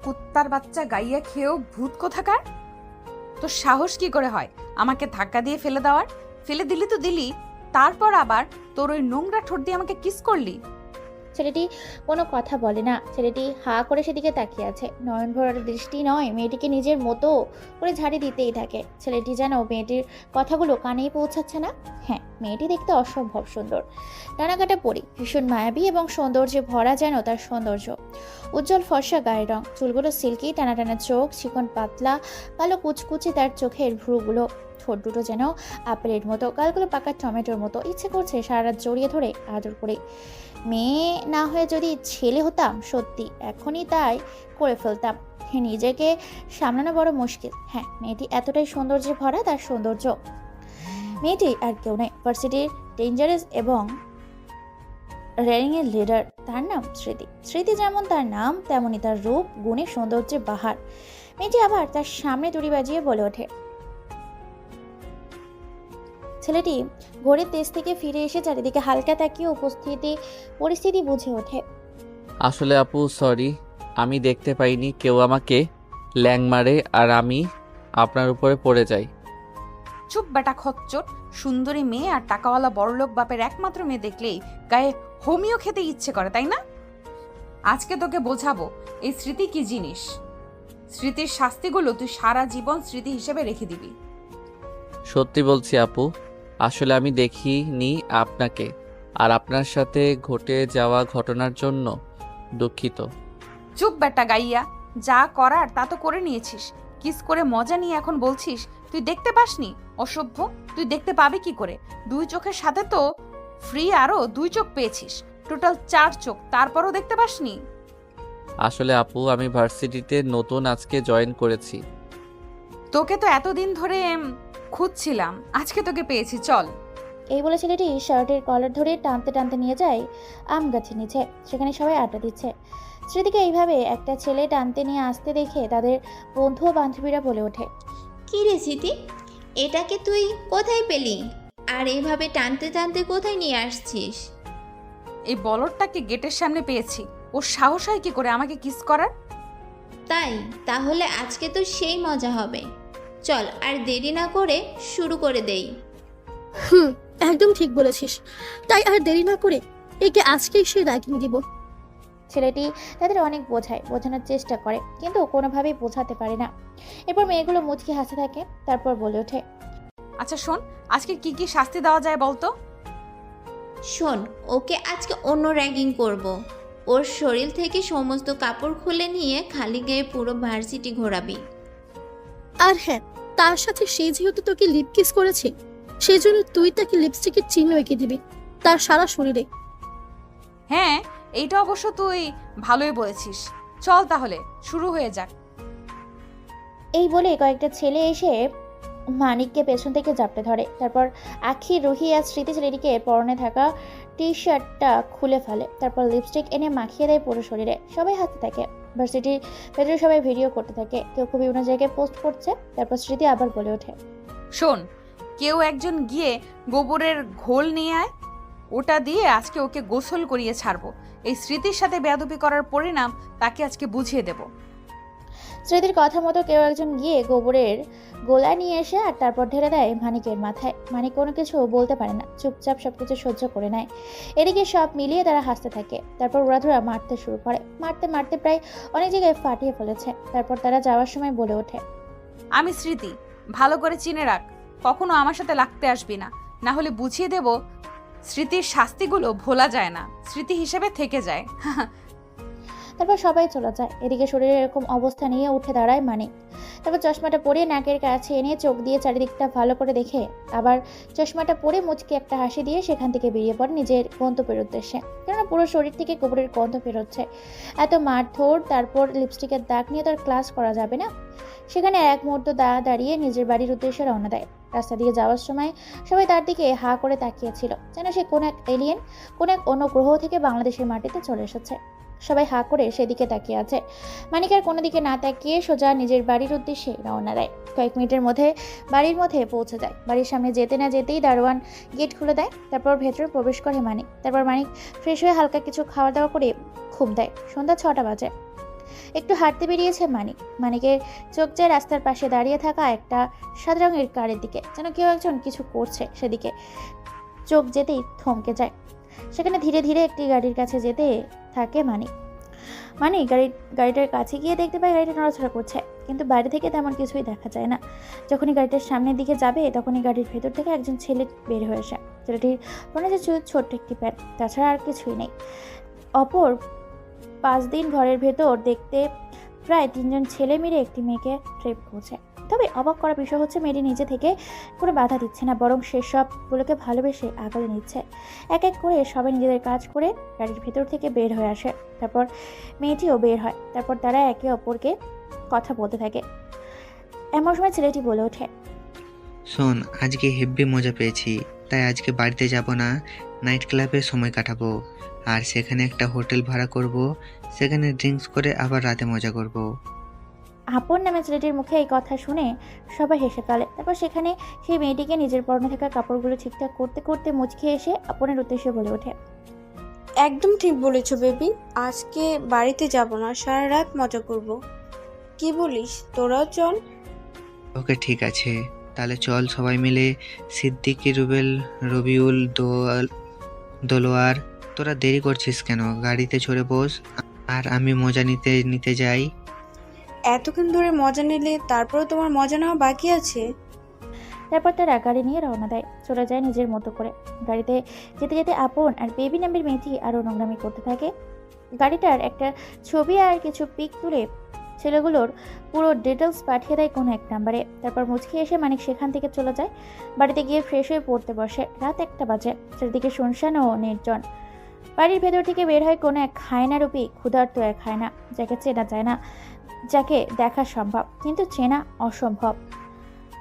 কুত্তার বাচ্চা গাইয়া খেয়েও ভূত কোথাকার। তোর সাহস কি করে হয় আমাকে ধাক্কা দিয়ে ফেলে দেওয়ার? ফেলে দিলি তো দিলি, তারপর আবার তোর ওই নোংরা ঠোঁট দিয়ে আমাকে কিস করলি। ছেলেটি কোনো কথা বলে না। ছেলেটি হা করে সেদিকে তাকিয়ে আছে। নয়ন ভরার দৃষ্টি নয়, মেয়েটিকে নিজের মতো করে ঝাড়ি দিতেই থাকে। ছেলেটি যেন মেয়েটির কথাগুলো কানেই পৌঁছাচ্ছে না। হ্যাঁ, মেয়েটি দেখতে অসম্ভব সুন্দর। ডানাকাটা পরি, ভীষণ মায়াবী এবং সৌন্দর্যে ভরা যেন তার সৌন্দর্য। উজ্জ্বল ফর্সা গায়ের রং, চুলগুলো সিল্কি, টানা টানা চোখ, চিকন পাতলা কালো কুচকুচে তার চোখের ভ্রুগুলো, ঠোঁট দুটো যেন আপেলের মতো, গালগুলো পাকা টমেটোর মতো। ইচ্ছে করছে সারা রাত জড়িয়ে ধরে আদর করে। মেয়ে না হয়ে যদি ছেলে হতাম, সত্যি এখনই তাই করে ফেলতাম। নিজেকে সামলানো বড় মুশকিল। হ্যাঁ, মেয়েটি এতটাই সৌন্দর্যে ভরা, তার সৌন্দর্য। মেয়েটি আর কেউ নয়, ভার্সিটির ডেঞ্জারাস এবং র্যাগিংয়ের লিডার। তার নাম স্মৃতি। স্মৃতি যেমন তার নাম, তেমনই তার রূপ, গুণে, সৌন্দর্যে বাহার। মেয়েটি আবার তার সামনে তুড়ি বাজিয়ে বলে ওঠে। ছেলেটি ঘড়ির তেজ থেকে ফিরে এসে চারিদিকে হালকা তাকিয়ে পরিস্থিতি বুঝে ওঠে। আসলে আপু সরি, আমি দেখতে পাইনি কেউ আমাকে ল্যাং মারে আর আমি আপনার উপরে পড়ে যাই। চুপ বেটা খচ্চর। সুন্দরী মেয়ে আর টাকাওয়ালা বড়লোক বাপের একমাত্র মেয়ে দেখলেই গায়ে হোমিও খেতে ইচ্ছে করে, তাই না? আজকে তোকে বোঝাবো এই স্মৃতি কি জিনিস। স্মৃতির শাস্তিগুলো তুই সারা জীবন স্মৃতি হিসেবে রেখে দিবি। সত্যি বলছি আপু, আসলে আমি দেখিনি আপনাকে, আর আপনার সাথে ঘটে যাওয়া ঘটনার জন্য দুঃখিত। চুপ বেটা গাইয়া, যা করার তা তো করে নিয়েছিস। কিস করে মজা নিয়ে এখন বলছিস তুই দেখতে পাসনি? অসভ্য, তুই দেখতে পাবি কি করে? দুই চোখের সাথে তো ফ্রি আরো দুই চোখ পেয়েছিস, টোটাল 4 চোখ, তারপরও দেখতে পাসনি? আসলে আপু আমি ভার্সিটিতে নতুন আজকে জয়েন করেছি। তোকে তো এতদিন ধরে খুঁজছিলাম, আজকে তোকে পেয়েছি, চল। এই বলে ছেলেটি শার্টের কলার ধরে টানতে টানতে নিয়ে যায় আম গাছের নিচে। সেখানে সবাই আড্ডা দিচ্ছে। স্মৃতিকে এইভাবে একটা ছেলে টানতে নিয়ে আসতে দেখে তাদের বন্ধু ও বান্ধবীরা বলে ওঠে। কি রে স্মৃতি, এটাকে তুই কোথায় পেলি? আর এইভাবে টানতে টানতে কোথায় নিয়ে আসছিস? এই বলদটাকে গেটের সামনে পেয়েছি, ওর সাহস হয় কি করে আমাকে কিস করার? তাই তাহলে আজকে তো সেই মজা হবে। চল আর দেরি না করে শুরু করে দেই। একদম ঠিক বলেছিস। তাই আর দেরি না করে একে আজকেই সে রাগিয়ে দিব। ছেলেটি তাদের অনেক বোঝানোর চেষ্টা করে, কিন্তু কোনোভাবেই বোঝাতে পারে না। এরপর মেয়েগুলো মুচকি হাসতে থাকে। তারপর বলে ওঠে। আচ্ছা শোন, আজকে কি কি শাস্তি দেওয়া যায় বলতো? শোন, ওকে আজকে অন্য র্যাগিং করব। ওর শরীর থেকে সমস্ত কাপড় খুলে নিয়ে খালি গায়ে পুরো ভার্সিটি ঘোরাবি। আর হ্যাঁ, তার সাথে সে যেহেতু তোকে লিপ কিস করেছে, সেই জন্য তুই তাকে লিপস্টিকের চিহ্ন এঁকে দিবি তার সারা শরীরে। হ্যাঁ, এইটা অবশ্য তুই ভালোই বলেছিস। চল তাহলে শুরু হয়ে যাক। এই বলে কয়েকটা ছেলে এসে মানিককে পেছন থেকে জাপটে ধরে। তারপর আখি, রুহি আর স্মৃতি ছেলেটিকে পরনে থাকা টি শার্টটা খুলে ফেলে। তারপর লিপস্টিক এনে মাখিয়ে দেয় পুরো শরীরে। সবাই হাসতে থাকে। ভার্সিটির ভেতরে সবাই ভিডিও করতে থাকে, কেউ কেউ বিভিন্ন জায়গায় পোস্ট করছে। তারপর স্মৃতি আবার বলে ওঠে। শোন, কেউ একজন গিয়ে গোবরের ঘোল নিয়ে আয়, ওটা দিয়ে আজকে ওকে গোসল করিয়ে ছাড়বো। এই স্মৃতির সাথে বেয়াদবি করার পরিণাম তাকে আজকে বুঝিয়ে দেব। স্মৃতির কথা মতো কেউ একজন গিয়ে গোবরের গোলা নিয়ে এসে আর তারপর ঢেলে দেয় মানিকের মাথায়। মানিক কোনো কিছু বলতে পারে না, চুপচাপ সবকিছু সহ্য করে নেয়। এদিকে সব মিলিয়ে তারা হাসতে থাকে। তারপর ওরা মারতে শুরু করে। মারতে মারতে প্রায় অনেক জায়গায় ফাটিয়ে ফেলেছে। তারপর তারা যাওয়ার সময় বলে ওঠে। আমি স্মৃতি, ভালো করে চিনে রাখ, কখনো আমার সাথে লাগতে আসবি না, না হলে বুঝিয়ে দেব স্মৃতির শাস্তিগুলো ভোলা যায় না, স্মৃতি হিসেবে থেকে যায়। তারপর সবাই চলে যায়। এদিকে শরীরে এরকম অবস্থা নিয়ে উঠে দাঁড়ায় মানিক। তারপর চশমাটা পরিয়ে নাকের কাছে এনে চোখ দিয়ে চারিদিকটা ভালো করে দেখে আবার চশমাটা পরে মুচকি একটা হাসি দিয়ে সেখান থেকে বেরিয়ে পড়ে নিজের গন্তব্যের উদ্দেশ্যে। কেননা পুরো শরীর থেকে গোবরের গন্ধ বেরোচ্ছে। এত মারধর, তারপর লিপস্টিকের দাগ নিয়ে তার ক্লাস করা যাবে না। সেখানে এক মুহূর্ত দাঁড়িয়ে নিজের বাড়ির উদ্দেশ্যে রওনা দেয়। রাস্তা দিয়ে যাওয়ার সময় সবাই তার দিকে হা করে তাকিয়েছিল, যেন সে কোন এক এলিয়েন, কোন এক অন্য গ্রহ থেকে বাংলাদেশের মাটিতে চলে এসেছে। সবাই হা করে সেদিকে তাকিয়ে আছে। মানিক আর কোনো দিকে না তাকিয়ে সোজা নিজের বাড়ির উদ্দেশ্যে রওনা দেয়। কয়েক মিনিটের মধ্যে বাড়ির মধ্যে পৌঁছে যায়। বাড়ির সামনে যেতে না যেতেই দারোয়ান গেট খুলে দেয়। তারপর ভেতরে প্রবেশ করে মানিক। তারপর মানিক ফ্রেশ হয়ে হালকা কিছু খাওয়া দাওয়া করে ঘুম দেয়। সন্ধ্যা 6টা বাজে। একটু হাঁটতে বেরিয়েছে মানিক। মানিকের চোখ যায় রাস্তার পাশে দাঁড়িয়ে থাকা একটা সাদা রঙের কারের দিকে, যেন কেউ একজন কিছু করছে সেদিকে। চোখ যেতেই থমকে যায়। সেখানে ধীরে ধীরে একটি গাড়ির কাছে যেতে থাকে মানিক। মানিক গাড়িটার কাছে গিয়ে দেখতে পায় গাড়িটা নড়াচড়া করছে, কিন্তু বাইরে থেকে তেমন কিছুই দেখা যায় না। যখনই গাড়িটার সামনের দিকে যাবে তখনই গাড়ির ভেতর থেকে একজন ছেলে বের হয়ে আসে। ছেলেটির মনে হচ্ছে ছোট্ট একটি প্যান্ট, তাছাড়া আর কিছুই নেই। অপর 5 দিন ঘরের ভেতর দেখতে প্রায় 3জন ছেলে মিলে একটি মেয়েকে ট্রেপ করছে। তবে অবাক করার বিষয় হচ্ছে মেয়েটি নিজে থেকে কোনো বাধা দিচ্ছে না, বরং সেসবগুলোকে ভালোবেসে আগলে নিচ্ছে। এক এক করে সবাই নিজেদের কাজ করে গাড়ির ভেতর থেকে বের হয়ে আসে। তারপর মেয়েটিও বের হয়। তারপর তারা একে অপরকে কথা বলতে থাকে। এমন সময় ছেলেটি বলে ওঠে, শোন, আজকে হেব্বি মজা পেয়েছি, তাই আজকে বাড়িতে যাব না, নাইট ক্লাবে সময় কাটাবো। আর সেখানে একটা হোটেল ভাড়া করব, সেখানে ড্রিঙ্কস করে আবার রাতে মজা করব। আপন নামে ছেলেটির মুখে এই কথা শুনে সবাই হেসে ফেলে। তারপর সেখানে সেই মেয়েটিকে নিজের পরনে থাকা কাপড়গুলো ঠিকঠাক করতে করতে মুচকি এসে আপনের উদ্দেশ্যে বলে ওঠে, একদম ঠিক বলেছো বেবি, আজকে বাড়িতে যাব না, সারা রাত মজা করব। কি বলিস, তোরাও চল। ওকে ঠিক আছে, তাহলে চল সবাই মিলে। সিদ্দিকি, রুবেল, রবিউল, দোলোয়ার, তোরা দেরি করছিস কেন? গাড়িতে চড়ে বস, আর আমি মজা নিতে নিতে যাই। এতক্ষণ ধরে মজা নিলে তারপরেও তোমার মজা নেওয়া বাকি আছে। তারপর তারা গাড়ি নিয়ে রওনা দেয়, চলে যায় নিজের মতো করে। গাড়িতে যেতে যেতে আপন আর বেবি নামের মেয়েটি আরও নোংরামি করতে থাকে। গাড়িটার একটা ছবি আর কিছু পিক তুলে ছেলেগুলোর পুরো ডিটেলস পাঠিয়ে দেয় কোনো এক নাম্বারে। তারপর মুচকি এসে মানিক সেখান থেকে চলে যায়। বাড়িতে গিয়ে ফ্রেশ হয়ে পড়তে বসে। রাত 1টা বাজে। চারিদিকে শুনশান ও নির্জন। বাড়ির ভেতর থেকে বের হয় কোনো এক খায়নারূপী ক্ষুধার্ত এক খায়না, যাকে চেনা যায় না, যাকে দেখা সম্ভব কিন্তু চেনা অসম্ভব।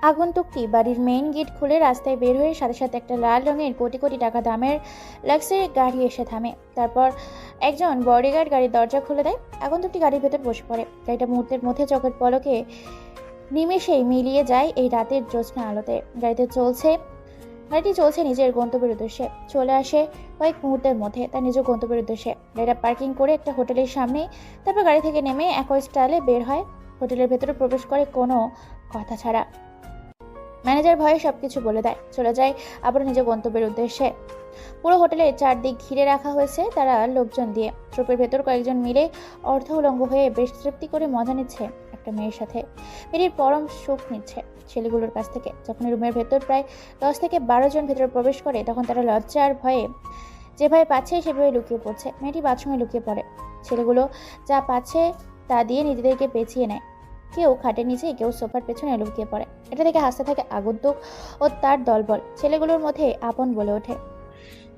আগন্তুকটি বাড়ির মেইন গেট খুলে রাস্তায় বের হয়ে সাথে সাথে একটা লাল রঙের কোটি কোটি টাকা দামের লাক্সারি গাড়ি এসে থামে। তারপর একজন বডিগার্ড গাড়ির দরজা খুলে দেয়। আগন্তুকটি গাড়ির ভেতর বসে পড়ে। গাড়িটা মুহূর্তের মধ্যে চোখের পলকে নিমেষেই মিলিয়ে যায় এই রাতের জ্যোৎস্না আলোতে। গাড়িটি চলছে নিজের গন্তব্যের উদ্দেশ্যে। চলে আসে কয়েক মুহূর্তের মধ্যে তার নিজের গন্তব্যের উদ্দেশ্যে। গাড়িটা পার্কিং করে একটা হোটেলের সামনে। তারপর গাড়ি থেকে নেমে একই স্টাইলে বের হয়। হোটেলের ভেতরে প্রবেশ করে কোনো কথা ছাড়া। ম্যানেজার ভয়ে সবকিছু বলে দেয়। চলে যায় আবার নিজের গন্তব্যের উদ্দেশ্যে। পুরো হোটেলের চারদিক ঘিরে রাখা হয়েছে তারা লোকজন দিয়ে। ট্রুপের ভেতর কয়েকজন মিলে অর্ধ উলঙ্গ হয়ে বেশ তৃপ্তি করে মজা নিচ্ছে একটা মেয়ের সাথে। মেয়েটির পরম সুখ নিচ্ছে ছেলেগুলোর কাছ থেকে। যখন রুমের ভেতর প্রায় 10 থেকে 12 জন ভেতরে প্রবেশ করে তখন তারা লজ্জা আর ভয়ে যে ভয় পাচ্ছে সেভাবে লুকিয়ে পড়ছে। মেয়েটি বাথরুমে লুকিয়ে পড়ে। ছেলেগুলো যা পাচ্ছে তা দিয়ে নিজেদেরকে পেঁচিয়ে নেয়। কেউ খাটের নিচে, কেউ সোফার পেছনে লুকিয়ে পড়ে। এটা থেকে হাসতে থাকে আগন্তুক ও তার দলবল। ছেলেগুলোর মধ্যে আপন বলে ওঠে,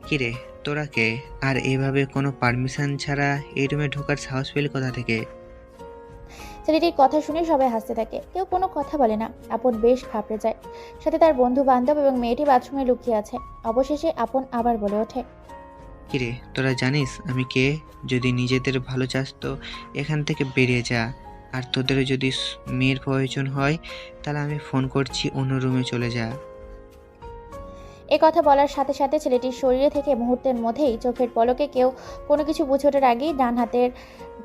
কিরে, তোরা কে? আর এইভাবে কোনো পারমিশন ছাড়া এই রুমে ঢোকার সাহস পেলি কোথা থেকে? ছেলেটির কথা শুনে সবাই হাসতে থাকে। কেউ কোনো কথা বলে না। আপন বেশ ঘাবড়ে যায়। সাথে তার বন্ধু বান্ধব এবং মেয়েটি বাথরুমে লুকিয়ে আছে। অবশেষে আপন আবার বলে ওঠে, কিরে, তোরা জানিস আমি কে? যদি নিজেদের ভালো চাস তো এখান থেকে বেরিয়ে যা। আর তোদের যদি মেয়ের প্রয়োজন হয় তাহলে আমি ফোন করছি, অন্য রুমে চলে যা। এ কথা বলার সাথে সাথে ছেলেটির শরীরে থেকে মুহূর্তের মধ্যেই চোখের পলকে কেউ কোনো কিছু বুঝে ওঠার আগেই ডান হাতের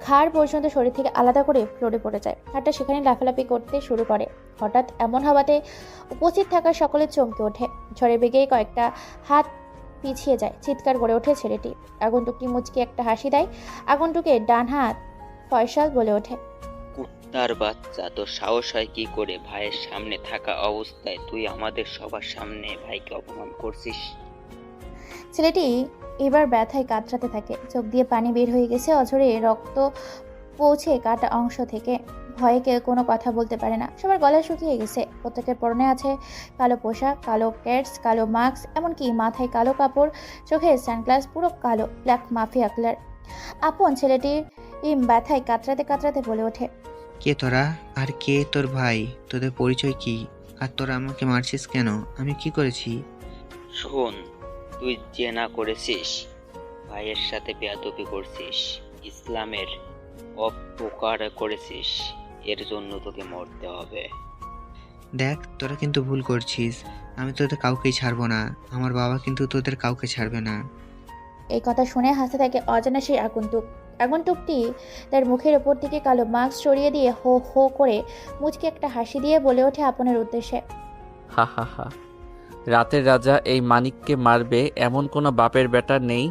ঘাড় পর্যন্ত শরীর থেকে আলাদা করে ফ্লোরে পড়ে যায়। হাতটা সেখানে লাফালাফি করতে শুরু করে। হঠাৎ এমন হওয়াতে উপস্থিত থাকা সকলে চমকে ওঠে। ঝড়ের বেগেই কয়েকটা হাত পিছিয়ে যায়। চিৎকার করে ওঠে ছেলেটি। আগন্তুকটি মুচকি একটা হাসি দেয়। আগন্তুকের ডান হাত ফয়সাল বলে ওঠে, কুত্তার বাচ্চা, তোর সাহস হয় কি করে ভাইয়ের সামনে থাকা অবস্থায় তুই আমাদের সবার সামনে ভাইকে অপমান করছিস? ছেলেটি এবার ব্যথায় কাতরাতে থাকে। চোখ দিয়ে পানি বের হয়ে গেছে। অঝরে রক্ত পৌঁছে কাটা অংশ থেকে। ভয়ে কেউ কোনো কথা বলতে পারে না। সবার গলা শুকিয়ে গেছে। প্রত্যেকের পরনে আছে কালো পোশাক, কালো ক্যাটস, কালো মাস্ক, এমনকি মাথায় কালো কাপড়, চোখে সানগ্লাস, পুরো কালো, ব্ল্যাক মাফিয়া কালার। আপন ছেলেটির ব্যথায় কাতরাতে কাতরাতে বলে ওঠে, কে তোরা? আর কে তোর ভাই? তোদের পরিচয় কি? আর তোরা আমাকে মারছিস কেন? আমি কি করেছি? শোন, তুই জেনা করেছিস, ভাইয়ের সাথে বেয়াদবি করছিস, ইসলামের অপকার করেছিস, এর জন্য তোকে মরতে হবে। দেখ, তোরা কিন্তু ভুল করছিস। আমি তোদের কাউকেই ছাড়বো না। আমার বাবা কিন্তু তোদের কাউকে ছাড়বে না। এই কথা শুনে হাসতে থাকে অজানা সেই আগন্তুক। আগন্তুকটি তার মুখের ওপর থেকে কালো মাস্ক সরিয়ে দিয়ে হো হো করে মুচকে একটা হাসি দিয়ে বলে ওঠে আপনের উদ্দেশ্যে, হা হা হা। রাতের রাজা এই মানিককে মারবে এমন কোনো বাপের বেটা নেই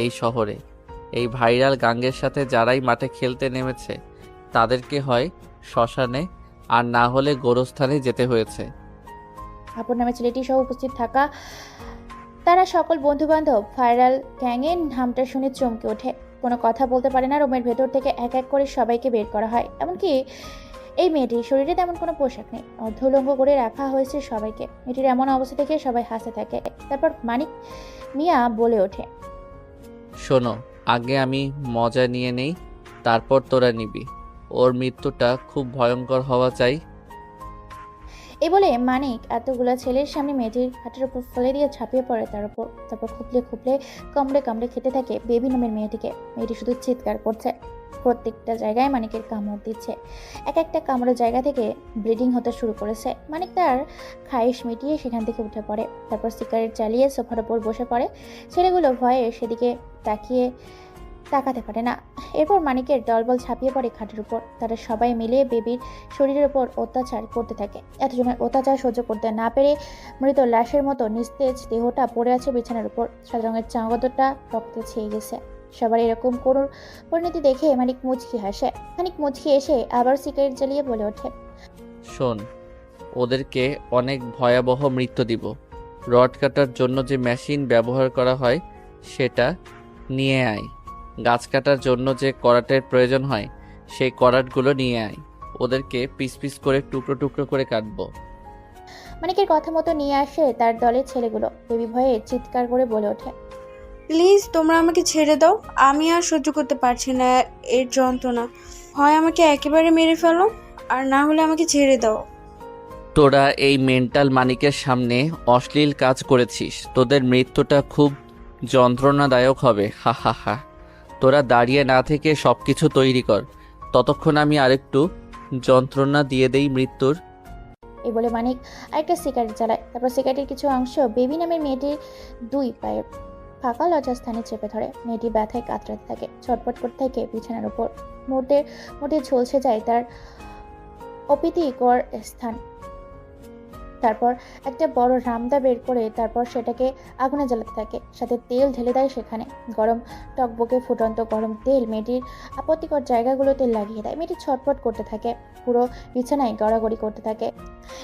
এই শহরে। এই ভাইরাল গাঙ্গের সাথে যারাই মাঠে খেলতে নেমেছে তাদেরকে হয় শ্মশানে আর না হলে গোরস্থানে যেতে হয়েছে। আপন নামে ছেলেটি সহ উপস্থিত থাকা তারা সকল বন্ধুবান্ধব ভাইরাল গ্যাংয়ের নামটা শুনে চমকে ওঠে। কোনো কথা বলতে পারে না। রুমের ভেতর থেকে এক এক করে সবাইকে বের করা হয়। এমনকি এই মেয়েটির শরীরে তেমন কোনো পোশাক নেই, অর্ধলঙ্গ করে রাখা হয়েছে সবাইকে। মেয়েটির এমন অবস্থা দেখে সবাই হাসতে থাকে। তারপর মানিক মিয়া বলে ওঠে, শোনো, আগে আমি মজা নিয়ে নেই, তারপর তোরা নিবি। ওর মৃত্যুটা খুব ভয়ঙ্কর হওয়া চাই। এই বলে মানিক এতগুলো ছেলের সামনে মেয়েটির হাতের উপর ফেলে দিয়ে ঝাঁপিয়ে পড়ে তার উপর। তারপর খুপলে খুপলে কামড়ে কামড়ে খেতে থাকে বেবি নামের মেয়েটিকে। মেয়েটি শুধু চিৎকার করছে, প্রত্যেকটা জায়গায় মানিকের কামড় দিচ্ছে। এক একটা কামড়ের জায়গা থেকে ব্লিডিং হতে শুরু করেছে। মানিক তার খায়েশ মিটিয়ে সেখান থেকে উঠে পড়ে। তারপর সিগারেট চালিয়ে সোফার উপর বসে পড়ে। ছেলেগুলো ভয়ে সেদিকে তাকাতে পারে না। এরপর মানিকের দলবল ঝাঁপিয়ে পড়ে খাটের উপর। তারা সবাই মিলে বেবির শরীরের উপর অত্যাচার করতে থাকে। এতজনের অত্যাচার সহ্য করতে না পেরে মৃত লাশের মতো নিস্তেজ দেহটা পড়ে আছে বিছানার উপর। সাদা রঙের চাঙ্গদটা রক্তে ছেয়ে গেছে। সবার এরকম করুণ পরিণতি দেখে মানিক মুচকি হাসে। খানিক মুচকি এসে আবার সিগারেট জ্বালিয়ে বলে ওঠে, শোন, ওদেরকে অনেক ভয়াবহ মৃত্যু দিব। রড কাটার জন্য যে মেশিন ব্যবহার করা হয় সেটা নিয়ে আয়। গাছ কাটার জন্য যে করাটের প্রয়োজন হয় সেই করাটগুলো নিয়ে আয়। ওদেরকে পিস পিস করে টুকরো টুকরো করে কাটবো। মানিকের কথা মতো নিয়ে আসে তার দলের ছেলেগুলো। বেবি ভয়ে চিৎকার করে বলে ওঠে, প্লিজ তোমরা আমাকে ছেড়ে দাও, আমি আর সহ্য করতে পারছি না এর যন্ত্রণা। হয় আমাকে একেবারে মেরে ফেলো, আর না হলে আমাকে ছেড়ে দাও। তোরা এই মেন্টাল মানিকের সামনে অশ্লীল কাজ করেছিস, তোদের মৃত্যুটা খুব যন্ত্রণাদায়ক হবে। হা হা হা। তোরা দাঁড়িয়ে না থেকে সব কিছু তৈরি কর, ততক্ষণ আমি আরেকটু যন্ত্রণা দিয়ে দেই মৃত্যুর। এই বলে মানিক আরেকটা সিগারেট জ্বালায়। তারপর সিগারেটের কিছু অংশ বেবি নামের মেয়েটির দুই পায়ের ফাঁকা লজ্জাস্থানে চেপে ধরে। মেয়েটি ব্যথায় কাতরাতে থাকে, ছটপট করতে থাকে বিছানার উপর। মুহূর্তের মধ্যে ঝলসে যায় তার অপ্রীতিকর স্থান। তারপর একটা বড় রামদা বের করে তারপর সেটাকে আগুনে জ্বালাতে থাকে, সাথে তেল ঢেলে দেয় সেখানে। গরম টকবকে ফুটন্ত গরম তেল মেয়েটির আপত্তিকর জায়গাগুলোতে লাগিয়ে দেয়। মেয়েটি ছটফট করতে থাকে, পুরো বিছানায় গড়াগড়ি করতে থাকে।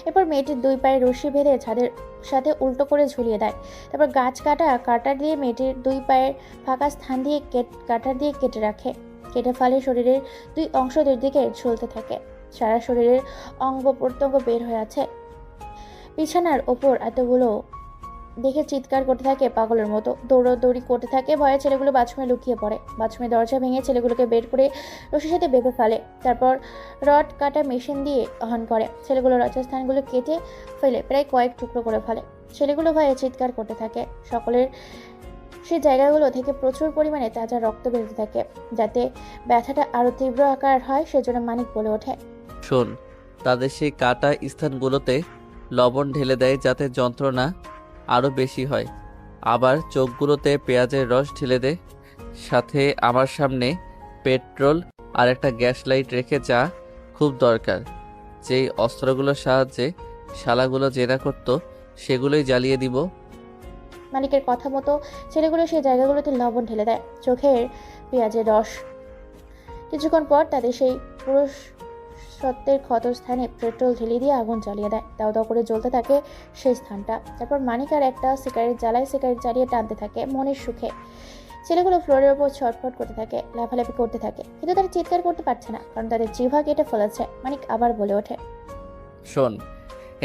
এরপর মেয়েটির দুই পায়ে রশি বেঁধে ছাদের সাথে উল্টো করে ঝুলিয়ে দেয়। তারপর গাছ কাটার দিয়ে মেয়েটির দুই পায়ের ফাঁকা স্থান দিয়ে কাটার দিয়ে কেটে রাখে। কেটে ফেলে শরীরের দুই অংশ দুই দিকে ঝুলতে থাকে। সারা শরীরের অঙ্গ প্রত্যঙ্গ বের হয়ে আছে। বিছানার ওপর এতগুলো দেখে চিৎকার করতে থাকে পাগলের মতো, দৌড়াদৌড়ি করতে থাকে। ভয়ে ছেলেগুলো বাথরুমে লুকিয়ে পড়ে। বাথরুমের দরজা ভেঙে ছেলেগুলোকে বের করে রশির সাথে বেঁধে ফেলে। তারপর রড কাটা মেশিন দিয়ে অন করে। ছেলেগুলো রজস্থানগুলো কেটে ফেলে প্রায় কয়েক টুকরো করে ফেলে। ছেলেগুলো ভয়ে চিৎকার করতে থাকে। সকলের সেই জায়গাগুলো থেকে প্রচুর পরিমাণে তাজা রক্ত বেরোতে থাকে। যাতে ব্যথাটা আরও তীব্র আকার হয় সেজন্য মানিক বলে ওঠে, শোন, তাদের সেই কাটা স্থানগুলোতে লবণ ঢেলে দেয় যাতে যন্ত্রণা আরও বেশি হয়। আবার চোখগুলোতে পেঁয়াজের রস ঢেলে দে। সাথে আমার সামনে পেট্রোল আর একটা গ্যাস লাইট রেখে যা, খুব দরকার। যেই অস্ত্রগুলোর সাহায্যে শালাগুলো জেরা করতো সেগুলোই জ্বালিয়ে দিব। মালিকের কথা মতো ছেলেগুলো সেই জায়গাগুলোতে লবণ ঢেলে দেয়, চোখের পেঁয়াজের রস। কিছুক্ষণ পর তাদের সেই পুরুষ সত্যের ক্ষতস্থানে পেট্রোল ঢেলে দিয়ে আগুন জ্বালিয়ে দেয়। দাও দাও করে জ্বলতে থাকে সেই স্থানটা। তারপর মানিক আর একটা সিগারেট জ্বালিয়ে টানতে থাকে মনের সুখে। ছেলেগুলো ফ্লোরের ওপর ছটফট করতে থাকে, লাফালাফি করতে থাকে, কিন্তু তারা চিৎকার করতে পারছে না, কারণ তাদের জিহ্বা কেটে ফেলেছে। মানিক আবার বলে ওঠে, শোন,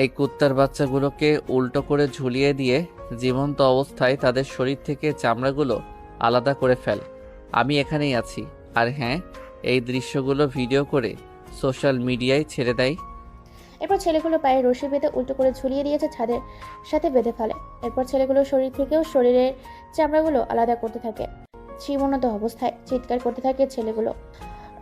এই কুত্তার বাচ্চাগুলোকে উল্টো করে ঝুলিয়ে দিয়ে জীবন্ত অবস্থায় তাদের শরীর থেকে চামড়াগুলো আলাদা করে ফেল। আমি এখানেই আছি। আর হ্যাঁ, এই দৃশ্যগুলো ভিডিও করে সোশ্যাল মিডিয়ায় ছেড়ে দেয়। এরপর ছেলেগুলো পায়ে রশি বেঁধে উল্টো করে ঝুলিয়ে দিয়েছে ছাদের সাথে বেঁধে ফেলে। এরপর ছেলেগুলো শরীর থেকেও শরীরের চামড়াগুলো আলাদা করতে থাকে। জীবনত অবস্থায় চিৎকার করতে থাকে ছেলেগুলো।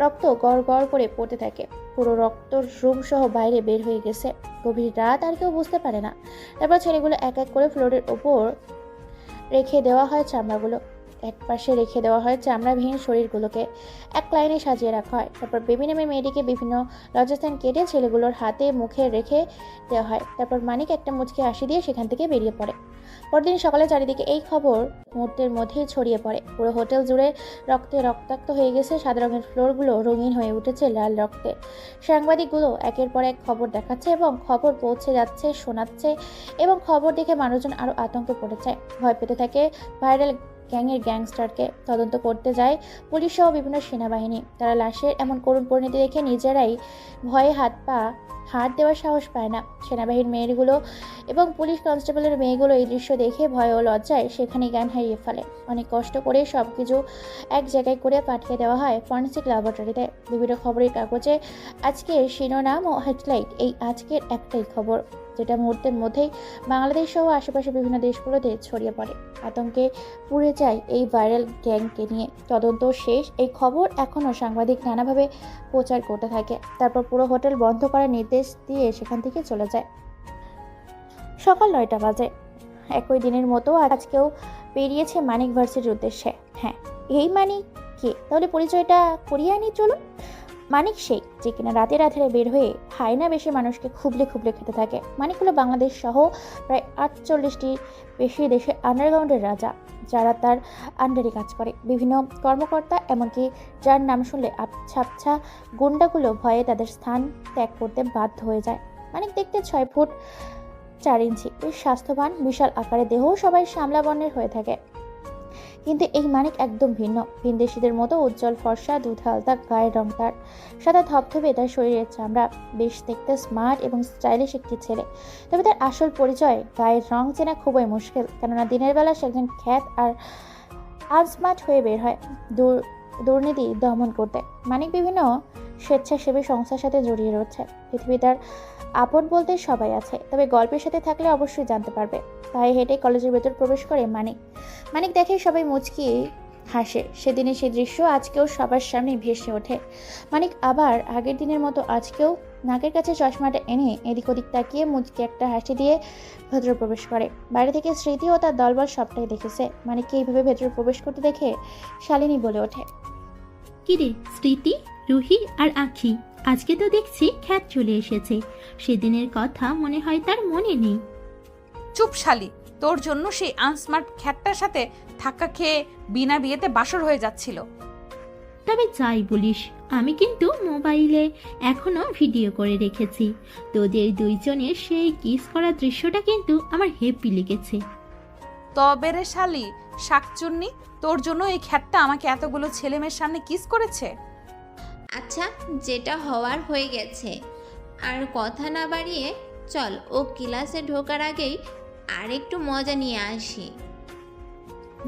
রক্ত গড় গড় করে পড়তে থাকে। পুরো রক্ত রুম সহ বাইরে বের হয়ে গেছে। গভীর রাত, আর কেউ বুঝতে পারে না। তারপর ছেলেগুলো এক এক করে ফ্লোরের ওপর রেখে দেওয়া হয় চামড়াগুলো। এরপর ছেলেগুলো শরীর থেকে শরীরের চামড়াগুলো আলাদা করতে থাকে। জীবন্ত অবস্থায় চিৎকার করতে থাকে ছেলেগুলো। রক্ত গড় গড় করে পড়তে থাকে। পুরো রক্ত রুম সহ বাইরে বের হয়ে গেছে। গভীর রাত, আর কেউ বুঝতে পারে না। তারপর ছেলেগুলো এক এক করে ফ্লোরের ওপর একপাশে রেখে দেওয়া হয় চামড়াবিহীন শরীরগুলোকে, এক লাইনে সাজিয়ে রাখা হয়। তারপর বেবি নামে মেয়েটিকে বিভিন্ন লজ্জাস্থান কেটে ছেলেগুলোর হাতে মুখে রেখে দেওয়া হয়। তারপর মানিক একটা মুচকি হাসি দিয়ে সেখান থেকে বেরিয়ে পড়ে। পরদিন সকালে চারিদিকে এই খবর মুহূর্তের মধ্যেই ছড়িয়ে পড়ে। পুরো হোটেল জুড়ে রক্তে রক্তাক্ত হয়ে গেছে, সাদা রঙের ফ্লোরগুলো রঙিন হয়ে উঠেছে লাল রক্তে। সাংবাদিকগুলো একের পর এক খবর দেখাচ্ছে এবং খবর পৌঁছে যাচ্ছে, শোনাচ্ছে, এবং খবর দেখে মানুষজন আরও আতঙ্কে পড়েছে, ভয় পেতে থাকে ভাইরাল গ্যাংয়ের গ্যাংস্টারকে। তদন্ত করতে যায় পুলিশ সহ বিভিন্ন সেনাবাহিনী। তারা লাশের এমন করুণ পরিণতি দেখে নিজেরাই ভয়ে হাত দেওয়ার সাহস পায় না। সেনাবাহিনীর মেয়েগুলো এবং পুলিশ কনস্টেবলের মেয়েগুলো এই দৃশ্য দেখে ভয় ও লজ্জায় সেখানেই জ্ঞান হারিয়ে ফেলে। অনেক কষ্ট করে সব কিছু এক জায়গায় করে পাঠিয়ে দেওয়া হয় ফরেন্সিক ল্যাবরেটরিতে। বিভিন্ন খবরের কাগজে আজকের শিরোনাম ও হেডলাইট এই আজকের একটাই খবর, যেটা মুহূর্তের মধ্যেই বাংলাদেশ সহ আশেপাশে বিভিন্ন দেশগুলোতে ছড়িয়ে পড়ে। আতঙ্কে পুড়ে যায় এই ভাইরাল গ্যাংকে নিয়ে। তদন্ত শেষ, এই খবর এখনও সাংবাদিক নানাভাবে প্রচার করতে থাকে। তারপর পুরো হোটেল বন্ধ করার নির্দেশ দিয়ে সেখান থেকে চলে যায়। সকাল 9টা বাজে। একই দিনের মতো আজকেও বেরিয়েছে মানিক ভার্সিটির উদ্দেশ্যে। হ্যাঁ, এই মানিক কে? তাহলে পরিচয়টা করিয়ে আনি চলুন। মানিক সেই যে কিনা রাতের আধারে বের হয়ে হায়না বেশি মানুষকে খুবলে খুবলে খেতে থাকে। মানিক হলো বাংলাদেশ সহ প্রায় 48টি বেশি দেশে আন্ডারগ্রাউন্ডের রাজা, যারা তার আন্ডারে কাজ করে। বিভিন্ন কর্মকর্তা, এমনকি যার নাম শুনলে আবছা গুন্ডাগুলো ভয়ে তাদের স্থান ত্যাগ করতে বাধ্য হয়ে যায়। মানিক দেখতে 6 ফুট 4 ইঞ্চি, বেশ স্বাস্থ্যবান, বিশাল আকারে দেহ, সবাই শ্যামলা বর্ণের হয়ে থাকে। কিন্তু এই মানিক একদম ভিন্ন, ভিনদেশীদের মতো উজ্জ্বল ফর্সা, দুধ হালতা গায়ের রং, তার সাদা ধবধবে তার শরীরের চামড়া, বেশ দেখতে স্মার্ট এবং স্টাইলিশ একটি ছেলে। তবে তার আসল পরিচয় গায়ের রং চেনা খুবই মুশকিল, কেননা দিনের বেলা সে একজন খ্যাত আর আনস্মার্ট হয়ে বের হয় দুর্নীতি দমন করতে। মানিক বিভিন্ন স্বেচ্ছাসেবী সংস্থার সাথে জড়িয়ে রয়েছে। পৃথিবী তার আপন বলতে সবাই আছে, তবে গল্পের সাথে থাকলে অবশ্যই জানতে পারবে। তাই হেঁটে কলেজের ভেতর প্রবেশ করে মানিক দেখে সবাই মুচকি হাসে। সেদিনে সেই দৃশ্য আজকেও সবার সামনে ভেসে ওঠে। মানিক আবার আগের দিনের মতো আজকেও নাকের কাছে চশমাটা এনে এদিক ওদিক তাকিয়ে মুচকি একটা হাসি দিয়ে ভেতরে প্রবেশ করে। বাইরে থেকে স্মৃতি ও তার দলবল সবটাই দেখেছে। মানিককে এইভাবে ভেতরে প্রবেশ করতে দেখে শালিনী বলে ওঠে, কিরে স্মৃতি, রুহি আর আখি, আজকে তো দেখছি খ্যাত চলে এসেছে। সেদিনের কথা মনে হয় তার মনে নেই। চুপ শালি, তোর জন্য সেই আনস্মার্ট খ্যাটটার সাথে ধাক্কা খেয়ে বিনা বিয়েতে বাসর হয়ে যাচ্ছিল। তবে যাই বলিস, আমি কিন্তু মোবাইলে এখনো ভিডিও করে রেখেছি। তোদের দুইজনের সেই কিস করার দৃশ্যটা কিন্তু আমার হেপি লেগেছে। তবে রে শালি শাকচুন্নি, তোর জন্য এই খ্যাটটা আমাকে এতগুলো ছেলেমেয়ের সামনে কিস করেছে। আচ্ছা, যেটা হওয়ার হয়ে গেছে, আর কথা না বাড়িয়ে চল ও ক্লাসে ঢোকার আগেই আর একটু মজা নিয়ে আসি।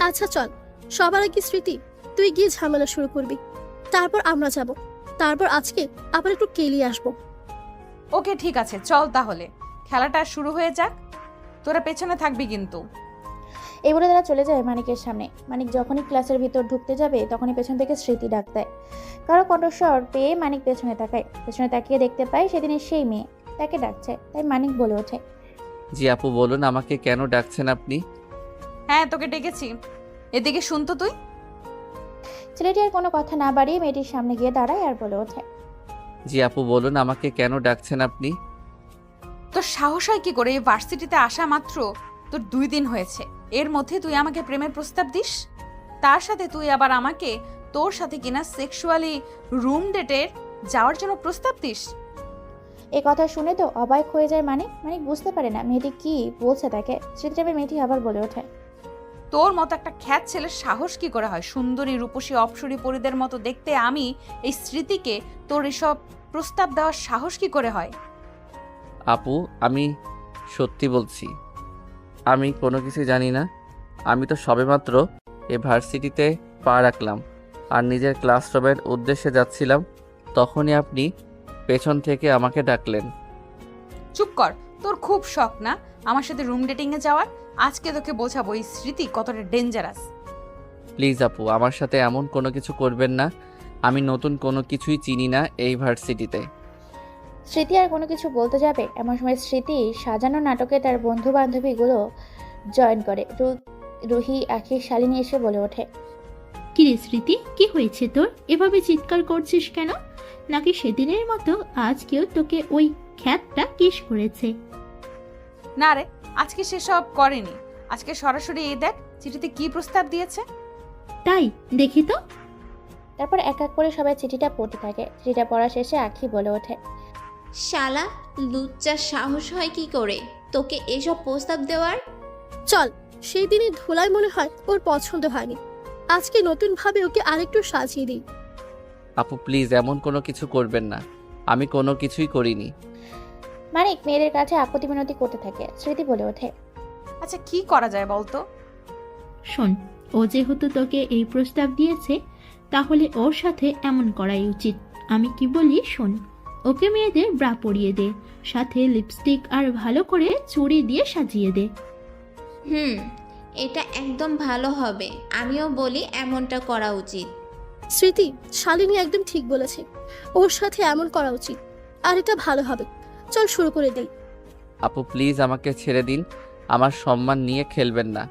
আচ্ছা চল, সবার আগে স্মৃতি তুই গিয়ে ঝামেলা শুরু করবি, তারপর আমরা যাব, তারপর আজকে আবার একটু কেলিয়ে আসবো। ওকে ঠিক আছে, চল তাহলে খেলাটা শুরু হয়ে যাক, তোরা পেছনে থাকবি কিন্তু। এই বলে তারা চলে যায় মানিকের সামনে। মানিক যখনই ক্লাসের ভিতর ঢুকতে যাবে তখনই পেছন থেকে স্মৃতি ডাক দেয়। কারো কণ্ঠস্বর পেয়ে মানিক পেছনে তাকায়। পেছনে তাকিয়ে দেখতে পায় সেদিনের সেই মেয়ে তাকে ডাকছে। তাই মানিক বলে ওঠে, জি আপু বলুন, আমাকে কেন ডাকছেন আপনি? হ্যাঁ, তোকে ডেকেছি, এদিকে শুনতো তুই। ছেলেটি আর কোনো কথা না বাড়িয়ে মেয়েটির সামনে গিয়ে দাঁড়ায় আর বলে ওঠে, জি আপু বলুন, আমাকে কেন ডাকছেন আপনি? তোর সাহস হয় কি করে এই ভার্সিটিতে আসা মাত্র তোর 2 দিন হয়েছে, এর মধ্যে তুই আমাকে প্রেমের প্রস্তাব দিস, তার সাথে তুই আবার আমাকে তোর সাথে কিনা সেক্সুয়ালি রুম ডেটের যাওয়ার জন্য প্রস্তাব দিস। এই কথা শুনে তো অবাক হয়ে যায় মানিক বুঝতে পারে না মেয়েটি কি বলছে তাকে। স্মৃতিটাবে মেয়েটি আবার বলে ওঠে, তোর মতো একটা খ্যাত ছেলের সাহস কি করে হয় সুন্দরী রূপসী অপ্সরী পরীদের মতো দেখতে আমি এই স্মৃতিকে তোর এসব প্রস্তাব দেওয়ার সাহস কি করে হয়? আপু আমি সত্যি বলছি, আমি কোনো কিছু জানি না। আমি তো সবেমাত্র এই ভার্সিটিতে পা রাখলাম আর নিজের ক্লাসরুমের উদ্দেশ্যে যাচ্ছিলাম, তখনই আপনি পেছন থেকে আমাকে ডাকলেন। চুপ কর, তোর খুব শখ না আমার সাথে রুম ডেটিংয়ে যাওয়ার? আজকে তোকে বোঝাবো এই স্মৃতি কতটা ডেঞ্জারাস। প্লিজ আপু, আমার সাথে এমন কোনো কিছু করবেন না। আমি নতুন কোনো কিছুই চিনি না এই ভার্সিটিতে। স্মৃতি আর কোনো কিছু বলতে যাবে এমন সময় স্মৃতি সাজানো নাটকে তার বন্ধু বান্ধবীগুলো জয়েন করে। রুহি, আখি, শালিনী এসে বলে ওঠে। কিরে স্মৃতি, কি হয়েছে তোর? এভাবে চিৎকার করছিস কেন? নাকি সেদিনের মতো আজকেও তোকে ওই খ্যাতটা কিস করেছে? না রে, আজকে সেসব করেনি। আজকে সরাসরি এই দেখ চিঠিতে কি প্রস্তাব দিয়েছে। তাই দেখি তো। তারপর এক এক করে সবাই চিঠিটা পড়তে থাকে। চিঠিটা পড়া শেষে আখি বলে ওঠে। শালা লুচ্চার সাহস হয় কি করে তোকে এসব প্রস্তাব দেওয়ার? চল, সেই দিনই ধুলাই মনে হয় ওর পছন্দ হয়নি। আজকে নতুন ভাবে ওকে আরেকটু সাজিয়ে দিই। আপু প্লিজ এমন কোনো কিছু করবেন না, আমি কোনো কিছুই করিনি। মানিক মেয়েদের কাছে আকুতি মিনতি করতে থাকে। স্মৃতি বলে ওঠে। আচ্ছা কি করা যায় বলতো? শোন, ও যেহেতু তোকে এই প্রস্তাব দিয়েছে, তাহলে ওর সাথে এমন করাই উচিত। আমি কি বলি শোন, ওকে মেয়েদের ব্রা পরিয়ে দে, সাথে লিপস্টিক আর ভালো করে চুড়ি দিয়ে সাজিয়ে দে। এটা একদম ভালো হবে। আমিও বলি এমনটা করা উচিত। স্মৃতি, শালিনী একদম ঠিক বলেছে, ওর সাথে এমন করা উচিত। আর এটা ভালো হবে। চল শুরু করে দেই। আপু প্লিজ আমাকে ছেড়ে দিন, আমার সম্মান নিয়ে খেলবেন না।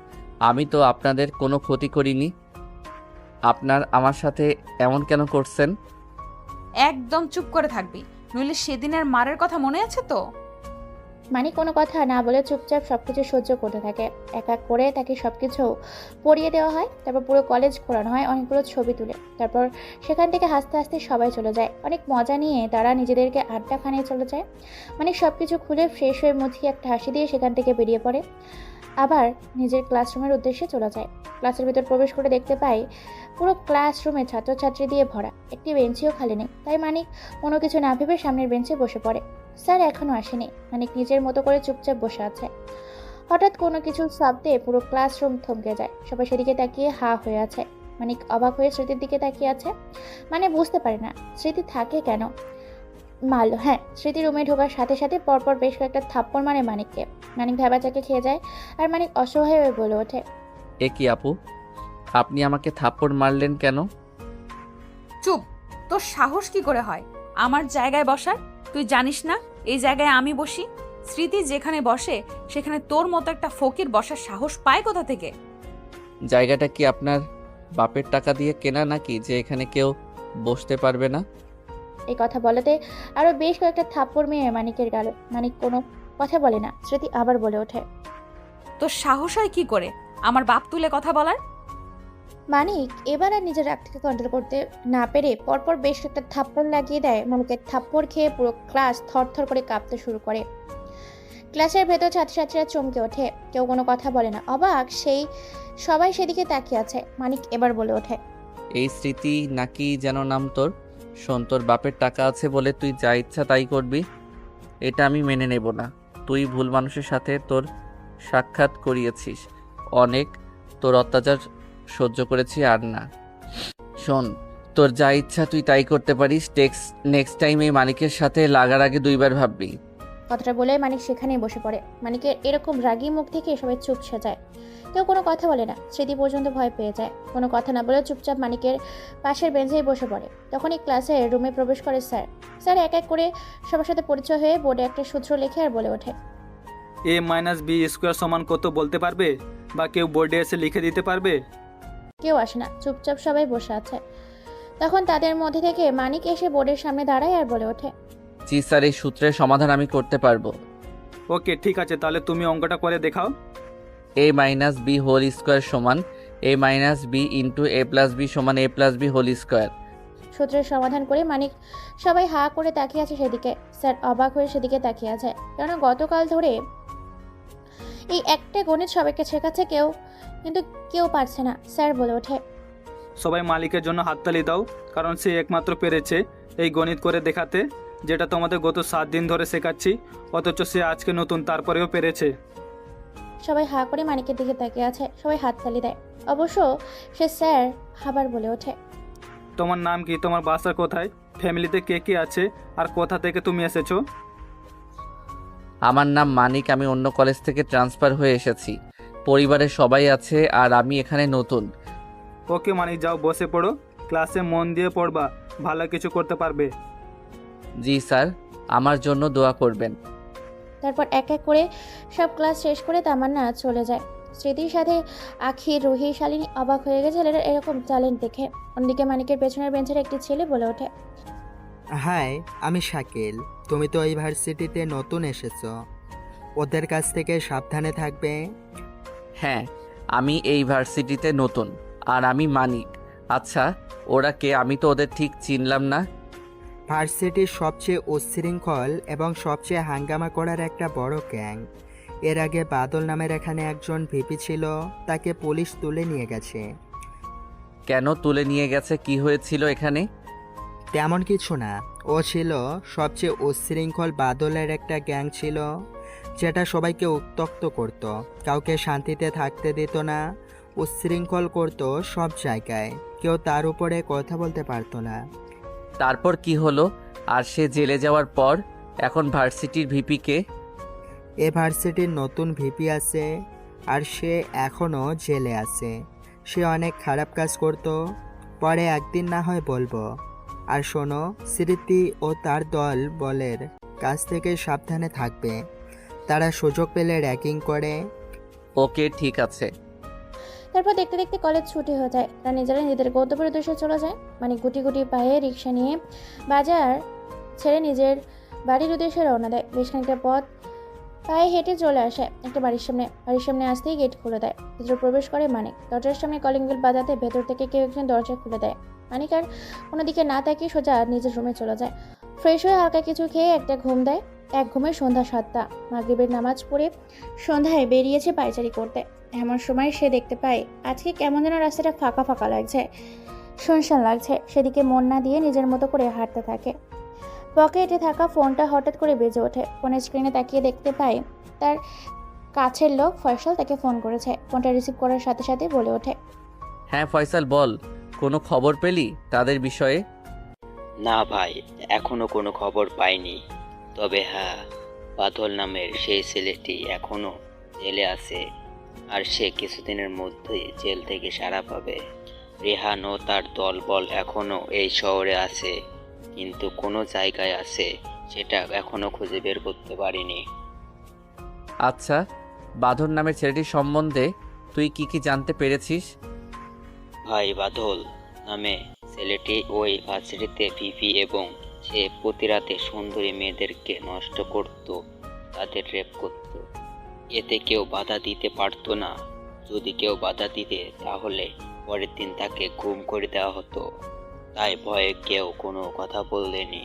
আমি তো আপনাদের কোনো ক্ষতি করিনি, আপনার আমার সাথে এমন কেন করছেন? একদম চুপ করে থাকবি, নইলে সেদিনের মারের কথা মনে আছে তো? মানিক কোনো কথা না বলে চুপচাপ সবকিছু সহ্য করতে থাকে। এক এক করে তাকে সবকিছু পড়িয়ে দেওয়া হয়। তারপর পুরো কলেজ ঘোরানো হয় অনেকগুলো ছবি তুলে। তারপর সেখান থেকে হাসতে হাসতে সবাই চলে যায়। অনেক মজা নিয়ে তারা নিজেদেরকে আড্ডাখানে চলে যায়। মানে সবকিছু খুলে ফ্রেশ হয়ে মুছিয়ে একটা হাসি দিয়ে সেখান থেকে বেরিয়ে পড়ে। আবার নিজের ক্লাসরুমের উদ্দেশ্যে চলে যায়। ক্লাসের ভিতর প্রবেশ করে দেখতে পায় পুরো ক্লাসরুমে ছাত্রছাত্রী দিয়ে ভরা, একটি বেঞ্চিও খালি নেই। তাই মানিক কোনো কিছু না ভেবে সামনের বেঞ্চে বসে পড়ে। স্যার এখনো আসেনি। মানিক নিজের মতো করে চুপচাপ বসে আছে। হঠাৎ কোনো কিছু শব্দে পুরো ক্লাসরুম থমকে যায়। সবাই সেদিকে তাকিয়ে হা হয়ে আছে। মানিক অবাক হয়ে স্মৃতির দিকে তাকিয়ে আছে। মানে বুঝতে পারে না স্মৃতি থাকে কেন। স্মৃতি রুমে ঢোকার সাথে সাথে পরপর বেশ কয়েকটা থাপ্পড় মারে মানিককে। মানিক ভেবাচাকে খেয়ে যায় আর মানিক অসহায় হয়ে বলে ওঠে। এ কি আপু, আপনি আমাকে থাপ্পড় মারলেন কেন? চুপ, তোর সাহস কি করে হয় আমার জায়গায় বসার? তুই জানিস না এই জায়গায় আমি বসি? স্মৃতি যেখানে বসে সেখানে তোর মতো একটা ফকির বসার সাহস পায় কোথা থেকে? জায়গাটা কি আপনার বাপের টাকা দিয়ে কেনা নাকি যে এখানে কেউ বসতে পারবে না? এই কথা বলাতে আরো বেশ কয়েকটা থাপ্পড় মেয়ে মানিকের গালে। মানিক কোনো কথা বলে না। স্মৃতি আবার বলে ওঠে। তোর সাহস হয় কি করে আমার বাপ তুলে কথা বলার? মানিক এবার আর নিজের রাগটাকে কন্ট্রোল করতে না পেরে পরপর বেশ একটা থাপ্পড় লাগিয়ে দেয়। মানিকের থাপ্পড় খেয়ে পুরো ক্লাস থরথর করে কাঁপতে শুরু করে। ক্লাসের ভেতর ছাত্রছাত্রীরা চমকে ওঠে। কেউ কোনো কথা বলে না, অবাক সেই সবাই সেদিকে তাকিয়ে আছে। মানিক এবার বলে ওঠে। এই স্মৃতি নাকি যেন নাম তোর? শোন, তোর বাপের টাকা আছে বলে তুই যা ইচ্ছা তাই করবি, এটা আমি মেনে নেব না। তুই ভুল মানুষের সাথে তোর সাক্ষাৎ করিয়েছিস, অনেক তোর অত্যাচার সহ্য করেছি আর না। শোন, তোর যা ইচ্ছা তুই তাই করতে পারিস, নেক্সট টাইম এই মানিকের সাথে লাগার আগে দুইবার ভাববি। কথাটা বলে মানিক সেখানেই বসে পড়ে। মানিকের এরকম রাগী মুখ দেখে সবাই চুপসে যায়। কেউ কোনো কথা বলে না। স্মৃতি পর্যন্ত ভয় পেয়ে যায়। কোনো কথা না বলে চুপচাপ মানিকের পাশের বেঞ্চেই বসে পড়ে। তখনই ক্লাসের রুমে প্রবেশ করে স্যার। স্যার এক এক করে সবার সাথে পরিচয় হয়ে বোর্ডে একটা সূত্র লিখে আর বলে ওঠে। a মাইনাস বি স্কোয়ার সমান কত বলতে পারবে? বা কেউ বোর্ডে এসে লিখে দিতে পারবে? কেউ আসে না, চুপচাপ সবাই বসে আছে। তখন তাদের মধ্যে থেকে মানিক এসে বোর্ডের সামনে দাঁড়ায় আর বলে ওঠে। জি স্যার, এই সূত্রের সমাধান আমি করতে পারবো। ওকে ঠিক আছে, তাহলে তুমি অঙ্কটা করে দেখাও। a minus b whole square সমান a minus b into a plus b সমান a plus b whole square. সূত্রের সমাধান করে মানিক সবাই হা করে তাকিয়ে আছে সেদিকে। স্যার অবাক হয়ে সেদিকে তাকিয়ে আছে, কারণ গতকাল ধরে এই একটা গণিত সবাইকে শেখাচ্ছে কেউ, কিন্তু কেউ পারছে না। স্যার বলে ওঠে। সবাই মালিকের জন্য হাততালি দাও, কারণ সে একমাত্র পেরেছে এই গণিত করে দেখাতে, যেটা তোমাদের গত 7 দিন ধরে শেখাচ্ছি, অথচ সে আজকে নতুন, তারপরেও পেরেছে। সবাই হা করে মানিকের দিকে তাকিয়ে আছে। সবাই হাততালি দেয়। অবশ্য সে স্যার আবার বলে ওঠে। তোমার নাম কি? তোমার বাসা কোথায়? ফ্যামিলিতে কে কে আছে? আর কোথা থেকে তুমি এসেছো? আমার নাম মানিক, আমি অন্য কলেজ থেকে ট্রান্সফার হয়ে এসেছি। পরিবারের সবাই আছে আর আমি এখানে নতুন। ওকে মানিক, যাও বসে পড়ো, ক্লাসে মন দিয়ে পড়বা, ভালো কিছু করতে পারবে। জি স্যার, আমার জন্য দোয়া করবেন। তারপর এক এক করে সব ক্লাস শেষ করে তামান্না চলে যায়। স্মৃতির সাথে আখি, রুহি, শালিনী অবাক হয়ে গেছে ছেলেটার এরকম ট্যালেন্ট দেখে। অন্যদিকে মানিকের পেছনের বেঞ্চের একটি ছেলে বলে ওঠে, হাই, আমি শাকিল। তুমি তো এই ভার্সিটিতে নতুন এসেছো, ওদের কাছ থেকে সাবধানে থাকবে। হ্যাঁ, আমি এই ভার্সিটিতে নতুন, আর আমি মানিক। আচ্ছা, ওরা কে? আমি তো ওদের ঠিক চিনলাম না। ভার্সিটির সবচেয়ে উচ্ছৃঙ্খল এবং সবচেয়ে হাঙ্গামা করার একটা বড় গ্যাং। এর আগে বাদল নামের এখানে একজন ভিপি ছিল, তাকে পুলিশ তুলে নিয়ে গেছে। কেন তুলে নিয়ে গেছে? কি হয়েছিল এখানে? তেমন কিছু না, ও ছিল সবচেয়ে উচ্ছৃঙ্খল। বাদলের একটা গ্যাং ছিল যেটা সবাইকে উত্ত্যক্ত করত, কাউকে শান্তিতে থাকতে দিত না, উচ্ছৃঙ্খল করত সব জায়গায়, কেউ তার উপরে কথা বলতে পারতো না। তারপর কি হলো? আর সে জেলে যাওয়ার পর এখন ভার্সিটির ভিপিকে? এ ভার্সিটির নতুন ভিপি আছে, আর সে এখনও জেলে আছে। সে অনেক খারাপ কাজ করত, পরে একদিন না হয় বলবো। আর শোনো, স্মৃতি ও তার দল বলের কাছ থেকে সাবধানে থাকবে, তারা সুযোগ পেলে র্যাকিং করে। ওকে, ঠিক আছে। তারপর দেখতে দেখতে কলেজ ছুটি হয়ে যায়। তারা নিজেরা নিজেদের গন্তব্যের উদ্দেশ্যে চলে যায়। মানে গুটি গুটি পায়ে রিক্সা নিয়ে বাজার ছেড়ে নিজের বাড়ির উদ্দেশ্যে রওনা দেয়। বেশ খানিকটা পথ পায়ে হেঁটে চলে আসে একটা বাড়ির সামনে। বাড়ির সামনে আসতেই গেট খুলে দেয়। ভিতরে প্রবেশ করে মানিক। দরজার সামনে কলিং বেল বাজাতে ভেতর থেকে কেউ একজন দরজা খুলে দেয়। মানিক আর কোনো দিকে না তাকিয়ে সোজা নিজের রুমে চলে যায়। ফ্রেশ হয়ে হালকা কিছু খেয়ে একটা ঘুম দেয়। এক ঘুমে সন্ধ্যা 7টা। মাগরিবের নামাজ পড়ে সন্ধ্যায় বেরিয়েছে পায়চারি করতে। এমন সময় সে দেখতে পায় আজকে কেমন যেন রাস্তাটা ফাঁকা ফাঁকা লাগছে, শুনশান লাগছে। সেদিকে মন না দিয়ে নিজের মতো করে হাঁটতে থাকে। পকেটে থাকা ফোনটা হঠাৎ করে বেজে ওঠে। ফোনের স্ক্রিনে তাকিয়ে দেখতে পায় তার কাছের লোক ফয়সাল তাকে ফোন করেছে। ফোনটা রিসিভ করার সাথে সাথে বলে ওঠে, হ্যাঁ ফয়সাল, বল, কোনো খবর পেলি তাদের বিষয়ে? না ভাই, এখনো কোনো খবর পাইনি। তবে হ্যাঁ, বাদল নামের সেই ছেলেটি এখনো জেলে আছে, আর সে কিছুদিনের মধ্যেই জেল থেকে ছাড়া পাবে। রেহান ও তার দলবল এখনো এই শহরে আছে, কিন্তু কোনো জায়গায় আছে সেটা এখনো খুঁজে বের করতে পারিনি। আচ্ছা, বাঁধন নামের ছেলেটির সম্বন্ধে তুই কি কি জানতে পেরেছিস? ভাই, বাদল নামে ছেলেটি ওই ভার্সিটিতে ভিপি, এবং সে প্রতি রাতে সুন্দরী মেয়েদেরকে নষ্ট করত, তাদের রেপ করত। এতে কেউ বাধা দিতে পারতো না। যদি কেউ বাধা দিতে তাহলে পরের দিন তাকে গুম করে দেওয়া হতো। তাই ভয়ে কেউ কোনো কথা বললেনি।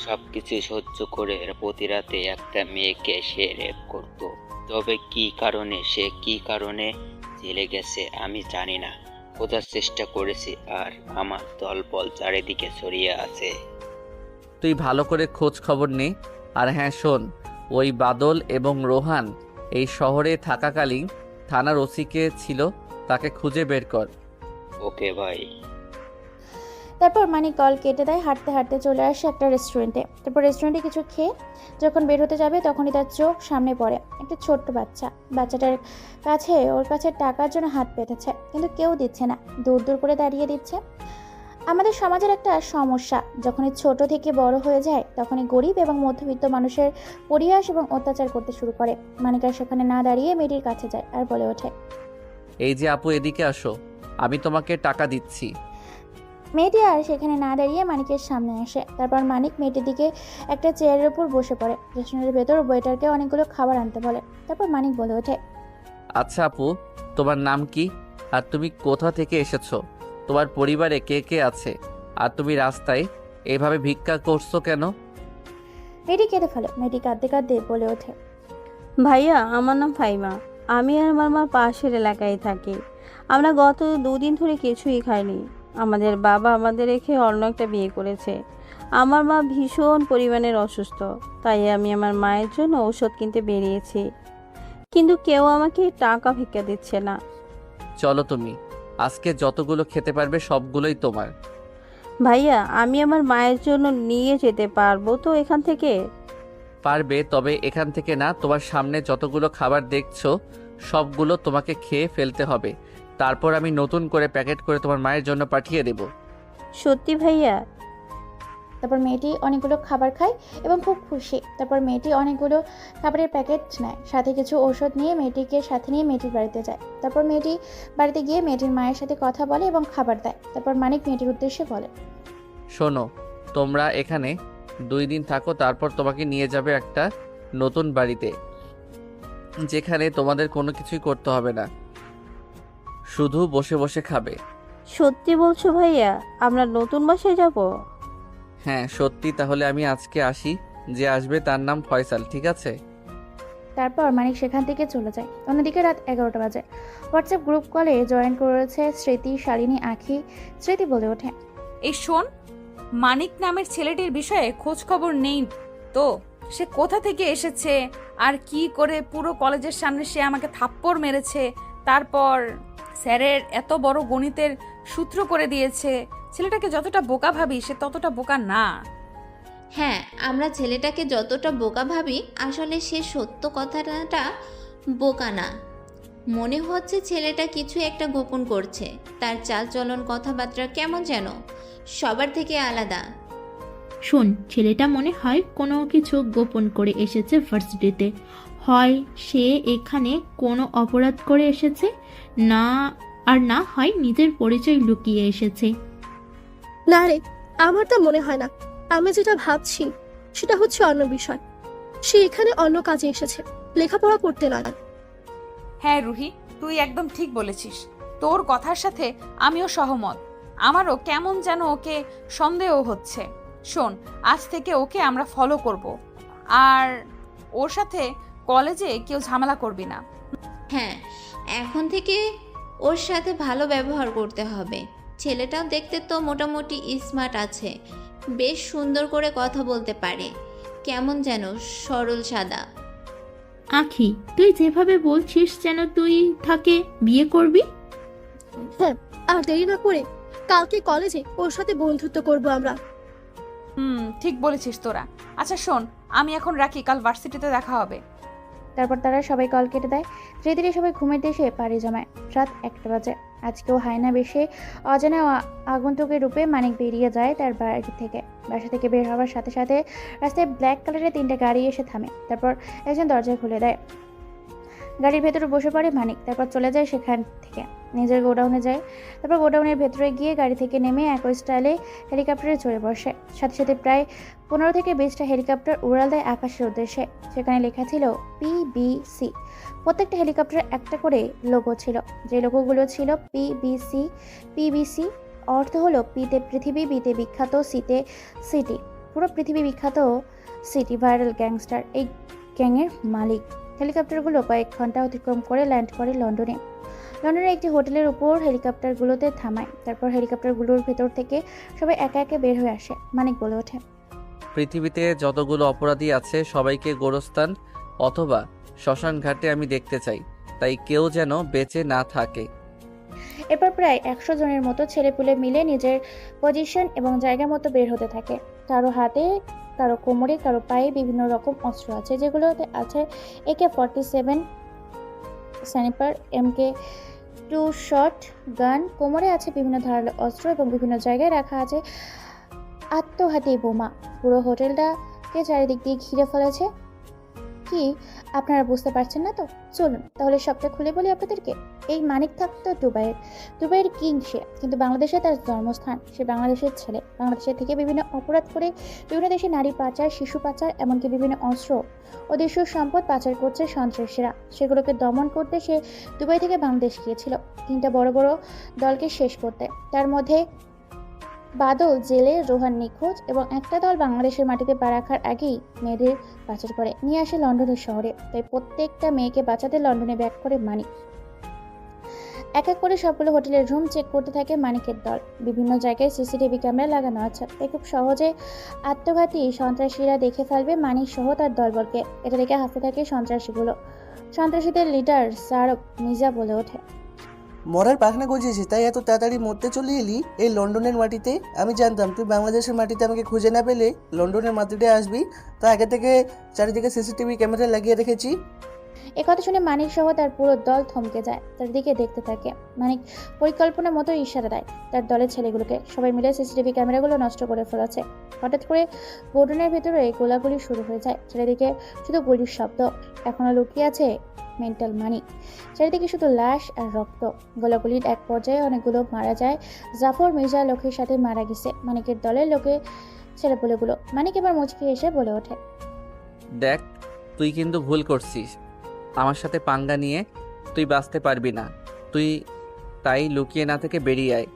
সব কিছু সহ্য করে প্রতি রাতে একটা মেয়েকে সে রেপ করত। তবে কি কারণে জেলে গেছে আমি জানি না। খোঁজার চেষ্টা করেছি, আর আমার দলবল চারিদিকে ছড়িয়ে আছে। তুই ভালো করে খোঁজ খবর নে। আর হ্যাঁ শোন, ওই বাদল এবং রোহান এই শহরে থাকাকালীন থানার ওসিকে ছিল, তাকে খুঁজে বের কর। ওকে ভাই। তারপর মানিক কল কেটে দেয়। হাঁটতে হাঁটতে চলে আসে একটা রেস্টুরেন্টে। তারপর রেস্টুরেন্টে কিছু খেয়ে যখন বের হতে যাবে তখনই তার চোখ সামনে পড়ে একটা ছোট্ট বাচ্চা। বাচ্চাটার কাছে ওর কাছে টাকার জন্য হাত পেতেছে, কিন্তু কেউ দিচ্ছে না, দূর দূর করে দাঁড়িয়ে দিচ্ছে। আমাদের সমাজের একটা সমস্যা, যখনই ছোট থেকে বড় হয়ে যায় তখনই গরিব এবং মধ্যবিত্ত মানুষের পরিহাস এবং অত্যাচার করতে শুরু করে। মানিক আর সেখানে না দাঁড়িয়ে মেয়েটির কাছে যায় আর বলে ওঠে, এই যে আপু, এদিকে আসো, আমি তোমাকে টাকা দিচ্ছি। মেয়েটি আর সেখানে না দাঁড়িয়ে মানিকের সামনে আসে। তারপর মানিক মেয়েটির দিকে একটা চেয়ারের উপর বসে পড়ে। রেস্টুরেন্টের ভেতর ওয়েটারকে অনেকগুলো খাবার আনতে বলে। তারপর মানিক বলে ওঠে, আচ্ছা আপু, তোমার নাম কি? আর তুমি কোথা থেকে এসেছো? তোমার পরিবারে কে কে আছে? আর তুমি রাস্তায় এভাবে ভিক্ষা করছো কেন? মেয়েটি কেঁদে ফেলে। মেয়েটি কাঁদতে কাঁদতে বলে ওঠে, ভাইয়া, আমার নাম ফাইমা। আমি আর আমার মা পাশের এলাকায় থাকি। আমরা গত 2 দিন ধরে কিছুই খাইনি। আমাদের বাবা আমাদের রেখে অন্য একটা বিয়ে করেছে। আমার মা ভীষণ পরিমাণের অসুস্থ, তাই আমি আমার মায়ের জন্য ওষুধ কিনতে বেরিয়েছি, কিন্তু কেউ আমাকে টাকা ভিক্ষা দিচ্ছে না। চলো, তুমি আজকে যতগুলো খেতে পারবে সবগুলোই তোমার। ভাইয়া, আমি আমার মায়ের জন্য নিয়ে যেতে পারবো তো এখান থেকে? পারবে, তবে এখান থেকে না। তোমার সামনে যতগুলো খাবার দেখছো সবগুলো তোমাকে খেয়ে ফেলতে হবে। তারপর আমি নতুন করে প্যাকেট করে তোমার মায়ের জন্য পাঠিয়ে দেব। সত্যি ভাইয়া? তারপর মেয়েটি অনেকগুলো খাবার খায় এবং খুব খুশি। তারপর মেয়েটি অনেকগুলো খাবারের প্যাকেট নেয়, সাথে কিছু ওষুধ নিয়ে মেয়েটিকে সাথে নিয়ে মেয়েটির বাড়িতে যায়। তারপর মেয়েটি বাড়িতে গিয়ে মেয়েটির মায়ের সাথে কথা বলে এবং খাবার দেয়। তারপর মানিক মেয়েটির উদ্দেশ্যে বলে, শোনো, তোমরা এখানে 2 দিন থাকো, তারপর তোমাকে নিয়ে যাবে একটা নতুন বাড়িতে, যেখানে তোমাদের কোনো কিছুই করতে হবে না, শুধু বসে বসে খাবে। সত্যি বলছো ভাইয়া? আমরা নতুন বাসায় যাব? হ্যাঁ সত্যি। তাহলে আমি আজকে আসি, যে আসবে তার নাম ফয়সাল, ঠিক আছে? তারপর মানিক সেখান থেকে চলে যায়। অন্যদিকে রাত 11টা বাজে। হোয়াটসঅ্যাপ গ্রুপ কলে জয়েন করেছে স্মৃতি, শালিনী, আখি। স্মৃতি বলে ওঠে, এই শোন, মানিক নামের ছেলেটির বিষয়ে খোঁজ খবর নেই তো? সে কোথা থেকে এসেছে আর কি করে পুরো কলেজের সামনে সে আমাকে থাপ্পড় মেরেছে, তারপর স্যারের এত বড় গণিতের সূত্র করে দিয়েছে। ছেলেটাকে যতটা বোকা ভাবি সে ততটা বোকা না। হ্যাঁ, আমরা ছেলেটাকে যতটা বোকা ভাবি আসলে সে সত্য কথাটা বোকা না। মনে হচ্ছে ছেলেটা কিছু একটা গোপন করছে। তার চালচলন, কথাবার্তা কেমন যেন সবার থেকে আলাদা। শোন, ছেলেটা মনে হয় কোনো কিছু গোপন করে এসেছে ভার্সিটিতে। হয় সে এখানে কোনো অপরাধ করে এসেছে, না আর না হয় নিজের পরিচয় লুকিয়ে এসেছে। না রে, আমার তা মনে হয় না। আমি যেটা ভাবছি সেটা হচ্ছে অন্য বিষয়। সে এখানে অন্য কাজে এসেছে, লেখাপড়া করতে না। হ্যাঁ রুহি, তুই একদম ঠিক বলেছিস। তোর কথার সাথে আমিও সহমত। আমারও কেমন যেন ওকে সন্দেহ হচ্ছে। শোন, আজ থেকে ওকে আমরা ফলো করব, আর ওর সাথে কলেজে কেউ ঝামেলা করবি না। হ্যাঁ, এখন থেকে ওর সাথে ভালো ব্যবহার করতে হবে। ছেলেটাও দেখতে তো মোটামুটি স্মার্ট আছে, বেশ সুন্দর করে কথা বলতে পারে, কেমন যেন সরল সাদা। আখি, তুই যেভাবে বলছিস যেন তুই তাকে বিয়ে করবি। হ্যাঁ, আর দেরি না করে কালকে কলেজে ওর সাথে বন্ধুত্ব করব আমরা। ঠিক বলেছিস তোরা। আচ্ছা শোন, আমি এখন রাখি, কাল ভার্সিটিতে দেখা হবে। তারপর তারা সবাই কল কেটে দেয়। ধীরে ধীরে সবাই ঘুমের দেশে পাড়ি জমায়। রাত 1টা বাজে। আজকেও হায়না বেশে অজানা আগন্তুকের রূপে মানিক বেরিয়ে যায় তার বাড়ি থেকে। বাসা থেকে বের হওয়ার সাথে সাথে রাস্তায় ব্ল্যাক কালারের 3টা গাড়ি এসে থামে। তারপর একজন দরজা খুলে দেয়। গাড়ির ভেতরে বসে পড়ে মানিক। তারপর চলে যায় সেখান থেকে, নিজের গোডাউনে যায়। তারপর গোডাউনের ভেতরে গিয়ে গাড়ি থেকে নেমে একই স্টাইলে হেলিকপ্টারে চড়ে বসে। সাথে সাথে প্রায় 15 থেকে 20টা হেলিকপ্টার উড়াল দেয় আকাশের উদ্দেশ্যে। সেখানে লেখা ছিল পিবিসি। প্রত্যেকটা হেলিকপ্টারে একটা করে লোগো ছিল। যে লোগোগুলো ছিল পিবিসি। পিবিসি অর্থ হলো পিতে পৃথিবী, বিতে বিখ্যাত, সিতে সিটি। পুরো পৃথিবী বিখ্যাত সিটি ভাইরাল গ্যাংস্টার এই গ্যাংয়ের মালিক। হেলিকপ্টারগুলো কয়েক ঘন্টা অতিক্রম করে ল্যান্ড করে লন্ডনে। লন্ডনের একটি হোটেলের উপর হেলিকপ্টারগুলোতে থামায়। তারপর হেলিকপ্টারগুলোর ভেতর থেকে সবাই একে একে বের হয়ে আসে। মানিক বলে ওঠে, পৃথিবীতে যতগুলো অপরাধী আছে সবাইকে গোরস্থান অথবা শ্মশান ঘাটে আমি দেখতে চাই, তাই কেউ যেন বেঁচে না থাকে। এরপর প্রায় 100 জনের মতো ছেলেপুলে মিলে নিজের পজিশন এবং জায়গা মতো বের হতে থাকে। কারো হাতে, কারো কোমরে, কারো পায়ে বিভিন্ন রকম অস্ত্র আছে, যেগুলোতে আছে AK-47, স্নাইপার, MK2 শট গান। কোমরে আছে বিভিন্ন ধারালো অস্ত্র এবং বিভিন্ন জায়গায় রাখা আছে আত্মঘাতী বোমা। পুরো হোটেলটাকে চারিদিক দিয়ে ঘিরে ফেলেছে। কি আপনারা বুঝতে পারছেন না তো? চলুন তাহলে সবটা খুলে বলি আপনাদেরকে। এই মানিক থাকতো দুবাইয়ের কিং সে, কিন্তু বাংলাদেশে তার জন্মস্থান। সে বাংলাদেশের ছেলে। বাংলাদেশের থেকে বিভিন্ন অপরাধ করে বিভিন্ন দেশে নারী পাচার, শিশু পাচার, এমনকি বিভিন্ন অস্ত্র ও দেশীয় সম্পদ পাচার করছে সন্ত্রাসীরা। সেগুলোকে দমন করতে সে দুবাই থেকে বাংলাদেশ গিয়েছিল 3টা বড় বড় দলকে শেষ করতে। তার মধ্যে বাদল জেলে, রোহান নিখোঁজ এবং একটা দল বাংলাদেশের মাটিতে পা রাখার আগেই মেয়েদের পাচার করে নিয়ে আসে লন্ডনের শহরে। তাই প্রত্যেকটা মেয়েকে বাঁচাতে লন্ডনে ব্যাক করে মানিক। এক এক করে সবগুলো হোটেলের রুম চেক করতে থাকে মানিকের দল। বিভিন্ন জায়গায় CCTV ক্যামেরা লাগানো আছে, তাই খুব সহজে আত্মঘাতী সন্ত্রাসীরা দেখে ফেলবে মানিক সহ তার দলবলকে। এটা দেখে হাসতে থাকে সন্ত্রাসীগুলো। সন্ত্রাসীদের লিডার সারক মির্জা বলে ওঠে, মরার পাখনা গজিয়েছে, তাই এত তাড়াতাড়ি মরতে চলে এলি এই লন্ডনের মাটিতে? আমি জানতাম তুই বাংলাদেশের মাটিতে আমাকে খুঁজে না পেলে লন্ডনের মাটিতে আসবি, তো আগে থেকে চারিদিকে CCTV ক্যামেরা লাগিয়ে রেখেছি। একথা শুনে মানিক সহ তার পুরো দল থমকে যায়, তার দিকে দেখতে থাকে। মানিক পরিকল্পনার মতো ইশারা দেয় তার দলের ছেলেগুলোকে। সবাই মিলে সিসিটিভি ক্যামেরাগুলো নষ্ট করে ফেলেছে। হঠাৎ করে গোডাউনের ভেতরে গোলাগুলি শুরু হয়ে যায়। চারিদিকে শুধু গুলির শব্দ। এখনো লুকিয়ে আছে মেন্টাল মানিক। চারিদিকে শুধু লাশ আর রক্ত। গোলাগুলির এক পর্যায়ে অনেকগুলো মারা যায়। জাফর মির্জা লোকের সাথে মারা গেছে মানিকের দলের লোকে ছেলেপুলেগুলো। মানিক এবার মুচকি এসে বলে ওঠে, দেখ, তুই কিন্তু ভুল করছিস। আমার সাথে পাঙ্গা নিয়ে তুই বাঁচতে পারবি না। তুই তাই লুকিয়ে না থেকে বেরিয়ে আয়।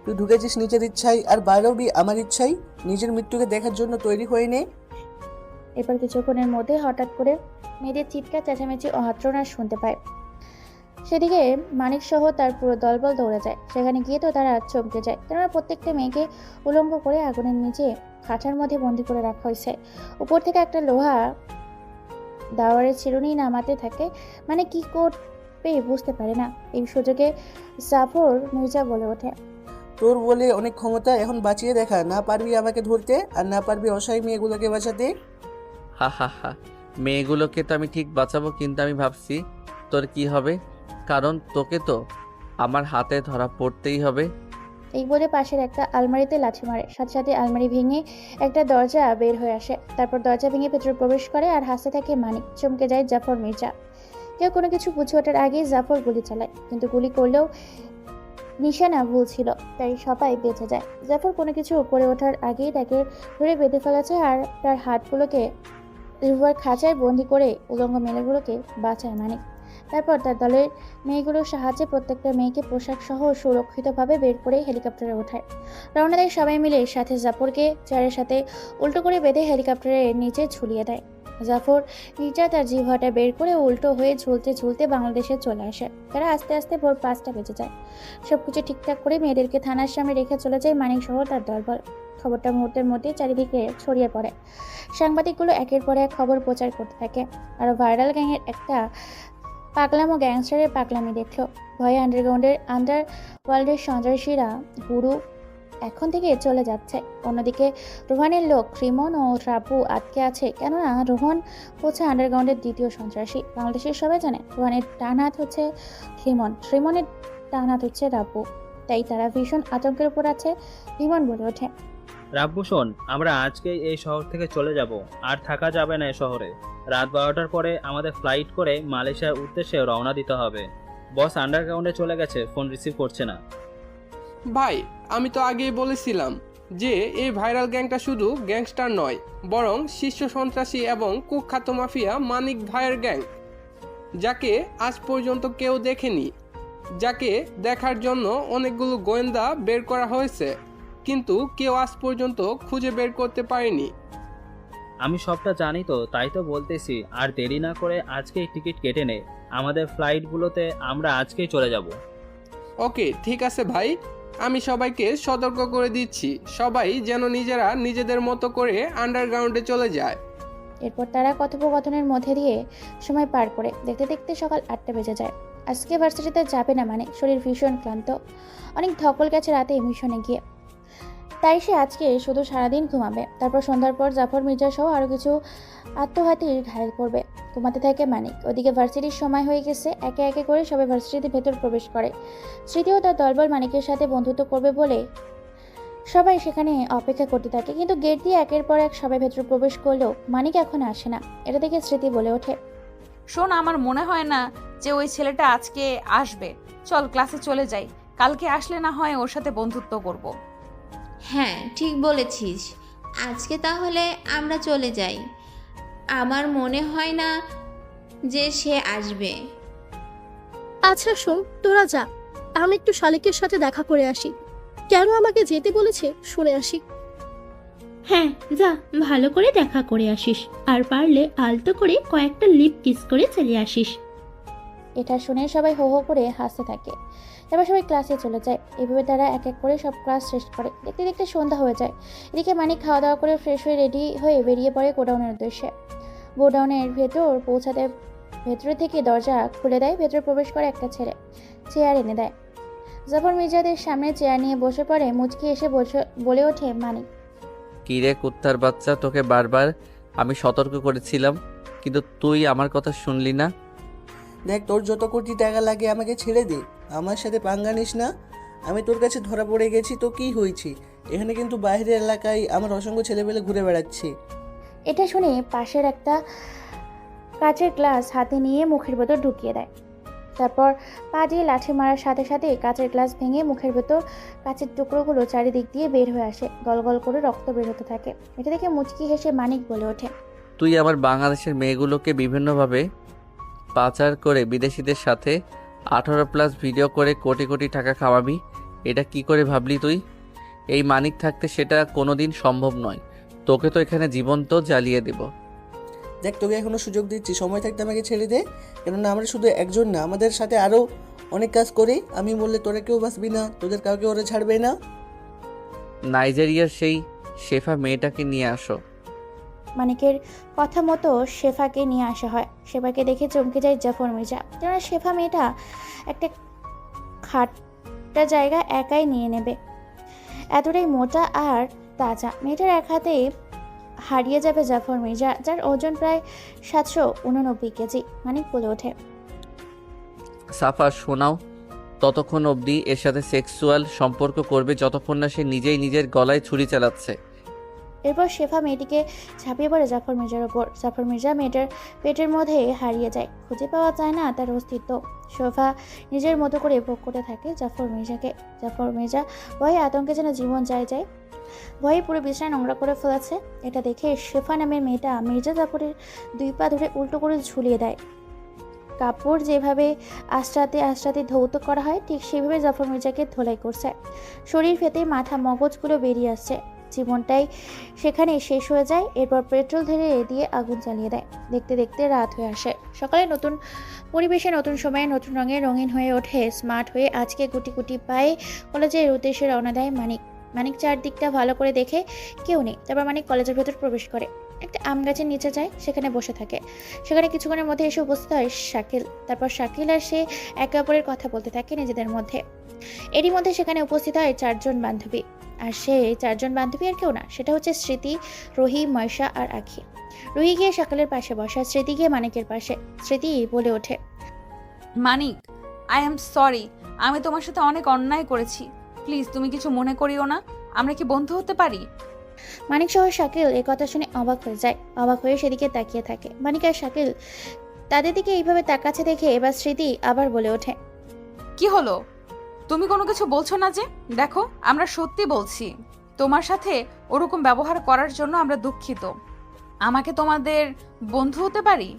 তুই ঢুকেছিস নিজের ইচ্ছাই আর বাইরেবি আমার ইচ্ছাই। নিজের মৃত্যুকে দেখার জন্য তৈরি হয়ে নে। এরপর কিছুক্ষণের মধ্যে হঠাৎ করে মেয়েদের চিৎকার চেঁচামেচি ও আর্তনাদ শুনতে পায়। সেদিকে মানিক সহ তার পুরো দলবল দৌড়ে যায়। সেখানে গিয়ে তো তারা চমকে যায়, কেননা প্রত্যেকটা মেয়েকে উলঙ্গ করে আগুনের নিচে খাঁচার মধ্যে বন্দি করে রাখা হয়েছে। উপর থেকে একটা লোহা দাওয়ারের চিরুনি নামাতে থাকে। মানে কি করবে বুঝতে পারে না। এই সুযোগে জাফর মির্জা বলে ওঠে, তোর বলে অনেক ক্ষমতা, এখন বাঁচিয়ে দেখা। না পারবি আমাকে ধরতে, আর না পারবি অসহায় মেয়েগুলোকে বাঁচাতে। হা হা হা, মেয়েগুলোকে তো আমি ঠিক বাঁচাবো, কিন্তু আমি ভাবছি তোর কি হবে, কারণ তোকে তো আমার হাতে ধরা পড়তেই হবে। এই বলে পাশের একটা আলমারিতে লাথি মারে। সাথে সাথে আলমারি ভেঙে একটা দরজা বের হয়ে আসে। তারপর দরজা ভেঙে ভেতরে প্রবেশ করে আর হাসতে থাকে মানিক। চমকে যায় জাফর মির্জা। কেউ কোনো কিছু বুঝে ওঠার আগেই জাফর গুলি চালায়, কিন্তু গুলি করলেও নিশানা ভুল ছিল, তাই সবাই বেঁচে যায়। জাফর কোনো কিছু করে ওঠার আগেই তাকে ধরে বেঁধে ফেলেছে আর তার হাতগুলোকে রিভার খাঁচায় বন্দি করে উলঙ্গ মেয়েগুলোকে বাঁচায় মানিক। তারপর তার দলের মেয়েগুলোর সাহায্যে প্রত্যেকটা মেয়েকে পোশাক সহ সুরক্ষিতভাবে বের করে হেলিকপ্টারে ওঠায়। রওনা দেয় সবাই মিলে। সাথে জাফরকে চেয়ারের সাথে উল্টো করে বেঁধে হেলিকপ্টারের নিচে ঝুলিয়ে দেয়। জাফর মির্জা তার জিহ্বাটা বের করে উল্টো হয়ে ঝুলতে ঝুলতে বাংলাদেশে চলে আসে। তারা আস্তে আস্তে ভোর 5টা বেজে যায়। সবকিছু ঠিকঠাক করে মেয়েদেরকে থানার সামনে রেখে চলে যায় মানিক সহ তার দলবল। খবরটা মুহূর্তের মধ্যে চারিদিকে ছড়িয়ে পড়ে। সাংবাদিকগুলো একের পর এক খবর প্রচার করতে থাকে। আর ভাইরাল গ্যাংয়ের একটা পাগলাম ও গ্যাংস্টারের পাগলামি দেখল। ভয়ে আন্ডারওয়ার্ল্ডের সন্ত্রাসীরা গুরু এখন থেকে চলে যাচ্ছে। অন্যদিকে রোহানের লোক রিমন ও রাপু আটকে আছে, কেননা রোহন হচ্ছে আন্ডারগ্রাউন্ডের দ্বিতীয় সন্ত্রাসী। বাংলাদেশের সবাই জানে রোহানের ডান হাত হচ্ছে রিমনের ডান হাত হচ্ছে রাপু, তাই তারা ভীষণ আতঙ্কের উপর আছে। রিমন বলে ওঠে, রাব্বু শোন, আমরা আজকে এই শহর থেকে চলে যাব, আর থাকা যাবে না এই শহরে। রাত 12টার পরে আমাদের ফ্লাইট করে মালয়েশিয়ার উদ্দেশ্যে রওনা দিতে হবে। বস আন্ডারগ্রাউন্ডে চলে গেছে, ফোন রিসিভ করছে না। ভাই, আমি তো আগেই বলেছিলাম যে এই ভাইরাল গ্যাংটা শুধু গ্যাংস্টার নয়, বরং শীর্ষ সন্ত্রাসী এবং কুখ্যাত মাফিয়া মানিক ভাইয়ের গ্যাং, যাকে আজ পর্যন্ত কেউ দেখেনি, যাকে দেখার জন্য অনেকগুলো গোয়েন্দা বের করা হয়েছে, কিন্তু কেউ আজ পর্যন্ত খুঁজে বের করতে পারেনি। আমি সবটা জানি তো, তাই তো বলতেছি, আর দেরি না করে আজকেই টিকিট কেটে নে। আমাদের ফ্লাইটগুলোতে আমরা আজকেই চলে যাব। ওকে, ঠিক আছে ভাই, আমি সবাইকে সতর্ক করে দিচ্ছি, সবাই যেন নিজেরা নিজেদের মতো করে আন্ডারগ্রাউন্ডে চলে যায়। এরপর তারা কথোপকথনের মধ্যে দিয়ে সময় পার করে দেখতে দেখতে সকাল 8টা বেজে যায়। আজকে ভার্সিটিতে যাবে না, মানে শরীর ভীষণ ক্লান্ত, অনেক ধকল গেছে রাতে মিশনে গিয়ে, তাই সে আজকে শুধু সারাদিন ঘুমাবে। তারপর সন্ধ্যার পর জাফর মির্জা সহ আরও কিছু আত্মঘাতীর ঘায়ল করবে। ঘুমাতে থাকে মানিক। ওদিকে ভার্সিটির সময় হয়ে গেছে। একে একে করে সবাই ভার্সিটিতে ভেতর প্রবেশ করে। স্মৃতিও তার দলবল মানিকের সাথে বন্ধুত্ব করবে বলে সবাই সেখানে অপেক্ষা করতে থাকে, কিন্তু গেট দিয়ে একের পর এক সবাই ভেতর প্রবেশ করলেও মানিক এখন আসে না। এটা দেখে স্মৃতি বলে ওঠে, শোন, আমার মনে হয় না যে ওই ছেলেটা আজকে আসবে। চল ক্লাসে চলে যাই, কালকে আসলে না হয় ওর সাথে বন্ধুত্ব করব। হ্যাঁ, ঠিক বলেছিস, আজকে তাহলে আমরা চলে যাই। আমার মনে হয় না যে সে আসবে। আচ্ছা শোন, তোরা যা, আমি একটু শালিকের সাথে দেখা করে আসি। কেন আমাকে যেতে বলেছে শুনে আসি। হ্যাঁ যা, ভালো করে দেখা করে আসিস, আর পারলে আলতো করে কয়েকটা লিপ কিস করে চলে আসিস। এটা শুনে সবাই হো হো করে হাসতে থাকে। এবার সবাই ক্লাসে চলে যায়। এভাবে তারা এক এক করে সব ক্লাস শেষ করে। দেখতে দেখতে সন্ধ্যা হয়ে যায়। এদিকে মানিক খাওয়া দাওয়া করে ফ্রেশ হয়ে রেডি হয়ে বেরিয়ে পড়ে গোডাউনের উদ্দেশ্যে। গোডাউনের ভেতর পৌঁছাতে ভেতরে থেকে দরজা খুলে দেয়। ভেতরে প্রবেশ করে একটা ছেলে, চেয়ার এনে দেয়। জাফর মির্জাদের সামনে চেয়ার নিয়ে বসে পড়ে। মুচকি এসে বলে ওঠে মানিক, কি রে কুত্তার বাচ্চা, তোকে বারবার আমি সতর্ক করেছিলাম, কিন্তু তুই আমার কথা শুনলি না। দেখ, তোর যত কোটি টাকা লাগে আমাকে ছেড়ে দে, আমার সাথে পাঙ্গা নিস না। আমি তোর কাছে ধরা পড়ে গেছি তো কি হয়েছে? এখানে কিন্তু বাইরের এলাকায় আমার অসংখ্য ছেলেপেলে ঘুরে বেড়াচ্ছে। এটা শুনে পাশের একটা কাচের গ্লাস হাতে নিয়ে মুখের ভেতর ঢুকিয়ে দেয়। তারপর পা দিয়ে লাঠি মারার সাথে সাথে কাচের গ্লাস ভেঙে মুখের ভেতর কাচের টুকরোগুলো চারিদিক দিয়ে বের হয়ে আসে, গল গল করে রক্ত বের হতে থাকে। এটা দেখে মুচকি হেসে মানিক বলে ওঠে, তুই আমার বাংলাদেশের মেয়েগুলোকে বিভিন্নভাবে পাচার করে বিদেশিদের সাথে 18+ ভিডিও করে কোটি কোটি টাকা খাওয়াবি। এটা কি করে ভাবলি তুই? এই মানিক থাকতে সেটা কোনোদিন সম্ভব নয়। তোকে তো এখানে জীবন্ত জ্বালিয়ে দেব। দেখ, তোকে এখনো সুযোগ দিচ্ছি, সময় থাকতে আমাকে ছেড়ে দে। কেননা আমরা শুধু একজন না, আমাদের সাথে আরও অনেক কাজ করি। আমি বললে তোরা কেউ বাঁচবি না, তোদের কাউকে ওরা ছাড়বে না। নাইজেরিয়ার সেই শেফা মেয়েটাকে নিয়ে আসো। মানিকের কথা মতো শেফাকে নিয়ে আসা হয়। শেফাকে দেখে চমকে যায় জাফর মির্জা, কেননা শেফা মেয়েটা একটা খাটটা জায়গা একাই নিয়ে নেবে, এতটাই মোটা আর তাজা। মেয়েটার এক হাতে হারিয়ে যাবে জাফর মির্জা, যার ওজন প্রায় 789 কেজি। মানিক বলে ওঠে, সাফা শোনাও, ততক্ষণ অবধি এর সাথে সেক্সুয়াল সম্পর্ক করবে যতক্ষণ না সে নিজেই নিজের গলায় ছুরি চালাচ্ছে। এরপর শেফা মেয়েটিকে ঝাঁপিয়ে পড়ে জাফর মির্জার ওপর। জাফর মির্জা মেয়েটার পেটের মধ্যে হারিয়ে যায়, খুঁজে পাওয়া যায় না তার অস্তিত্ব। শেফা নিজের মতো করে ভোগ করতে থাকে জাফর মির্জাকে। জাফর মির্জা ভয়ে আতঙ্কে যেন জীবন যায় ভয়ে পুরো বিছানা নোংরা করে ফেলেছে। এটা দেখে শেফা নামের মেয়েটা মির্জা জাফরের 2 পা ধরে উল্টো করে ঝুলিয়ে দেয়। কাপড় যেভাবে আস্তে ধৌত করা হয় ঠিক সেভাবে জাফর মির্জাকে ধোলাই করছে। শরীর ফেটে মাথা মগজগুলো বেরিয়ে আসছে, জীবনটাই সেখানে শেষ হয়ে যায়। এরপর পেট্রোল ঢেলে দিয়ে আগুন জ্বালিয়ে দেয়। দেখতে দেখতে রাত হয়ে আসে। সকালে নতুন পরিবেশে, নতুন সময়ে, নতুন রঙে রঙিন হয়ে ওঠে স্মার্ট হয়ে আজকে গুটি গুটি পায়ে কলেজের উদ্দেশ্যে রওনা দেয় মানিক চারদিকটা ভালো করে দেখে কেউ নেই। তারপর মানিক কলেজের ভেতর প্রবেশ করে, একটা আম গাছের নিচে যায়, সেখানে বসে থাকে। সেখানে কিছুক্ষণের মধ্যে এসে উপস্থিত হয় শাকিল। তারপর শাকিল আর সে একে অপরের কথা বলতে থাকে নিজেদের মধ্যে। এরই মধ্যে সেখানে উপস্থিত হয় 4 জন বান্ধবী। আর সেই 4 জন বান্ধবী আর কেউ না, সেটা হচ্ছে স্মৃতি, রুহি, ময়শা আর আখি। রুহি গিয়ে শাকিলের পাশে বসে, স্মৃতি গিয়ে মানিকের পাশে। স্মৃতি বলে ওঠে, মানিক, আই এম সরি, আমি তোমার সাথে অনেক অন্যায় করেছি। প্লিজ তুমি কিছু মনে করিও না, আমরা কি বন্ধু হতে পারি? মানিক সহ শাকিল এই কথা শুনে অবাক হয়ে যায়। অবাক হয়ে সেদিকে তাকিয়ে থাকে। মানিক আর শাকিল তাদের দিকে এইভাবে তাকাচ্ছে দেখে এবার স্মৃতি আবার বলে ওঠে, কি হলো? তুমি কোনো কিছু বলছো না যে? দেখো, আমরা সত্যি বলছি, তোমার সাথে ওরকম ব্যবহার করার জন্য আমরা দুঃখিত। আমাকে তোমাদের বন্ধু হতে পারি?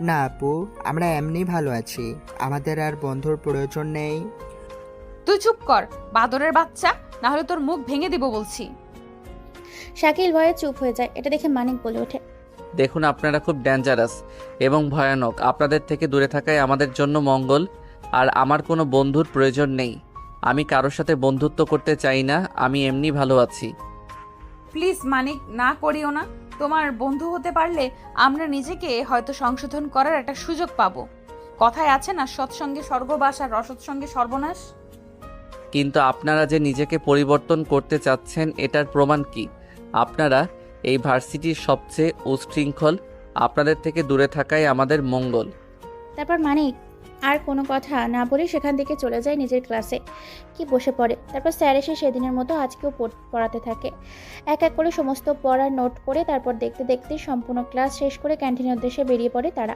না আপু, আমরা এমনি ভালো আছি, আমাদের আর বন্ধুর প্রয়োজন নেই। তুই চুপ কর বাদরের বাচ্চা, না হলে তোর মুখ ভেঙে দিব বলছি। শাকিল ভয়ে চুপ হয়ে যায়। এটা দেখে মানিক বলে ওঠে, দেখুন, আপনারা খুব ডেঞ্জারাস এবং ভয়ানক। আপনাদের থেকে দূরে থাকাই আমাদের জন্য মঙ্গল। আর আমার কোনো বন্ধুর প্রয়োজন নেই। আমি কারোর সাথে বন্ধুত্ব করতে চাই না, আমি এমনি ভালো আছি। প্লিজ মানিক, না করিও না। তোমার বন্ধু হতে পারলে আমরা নিজেকে হয়তো সংশোধন করার একটা সুযোগ পাবো। কথায় আছে না, সৎসঙ্গে স্বর্গবাস আর অসৎসঙ্গে সর্বনাশ। কিন্তু আপনারা যে নিজেকে পরিবর্তন করতে চাচ্ছেন এটার প্রমাণ কি? আপনারা এই ভার্সিটির সবচেয়ে উচ্ছৃঙ্খল। আপনাদের থেকে দূরে থাকাই আমাদের মঙ্গল। তারপর মানিক আর কোনো কথা না বলে সেখান থেকে চলে যায় নিজের ক্লাসে কি বসে পড়ে। তারপর স্যার এসে সেদিনের মতো আজকেও পড়াতে থাকে। এক এক করে সমস্ত পড়ার নোট করে তারপর দেখতে দেখতে সম্পূর্ণ ক্লাস শেষ করে ক্যান্টিনের উদ্দেশ্যে বেরিয়ে পড়ে তারা।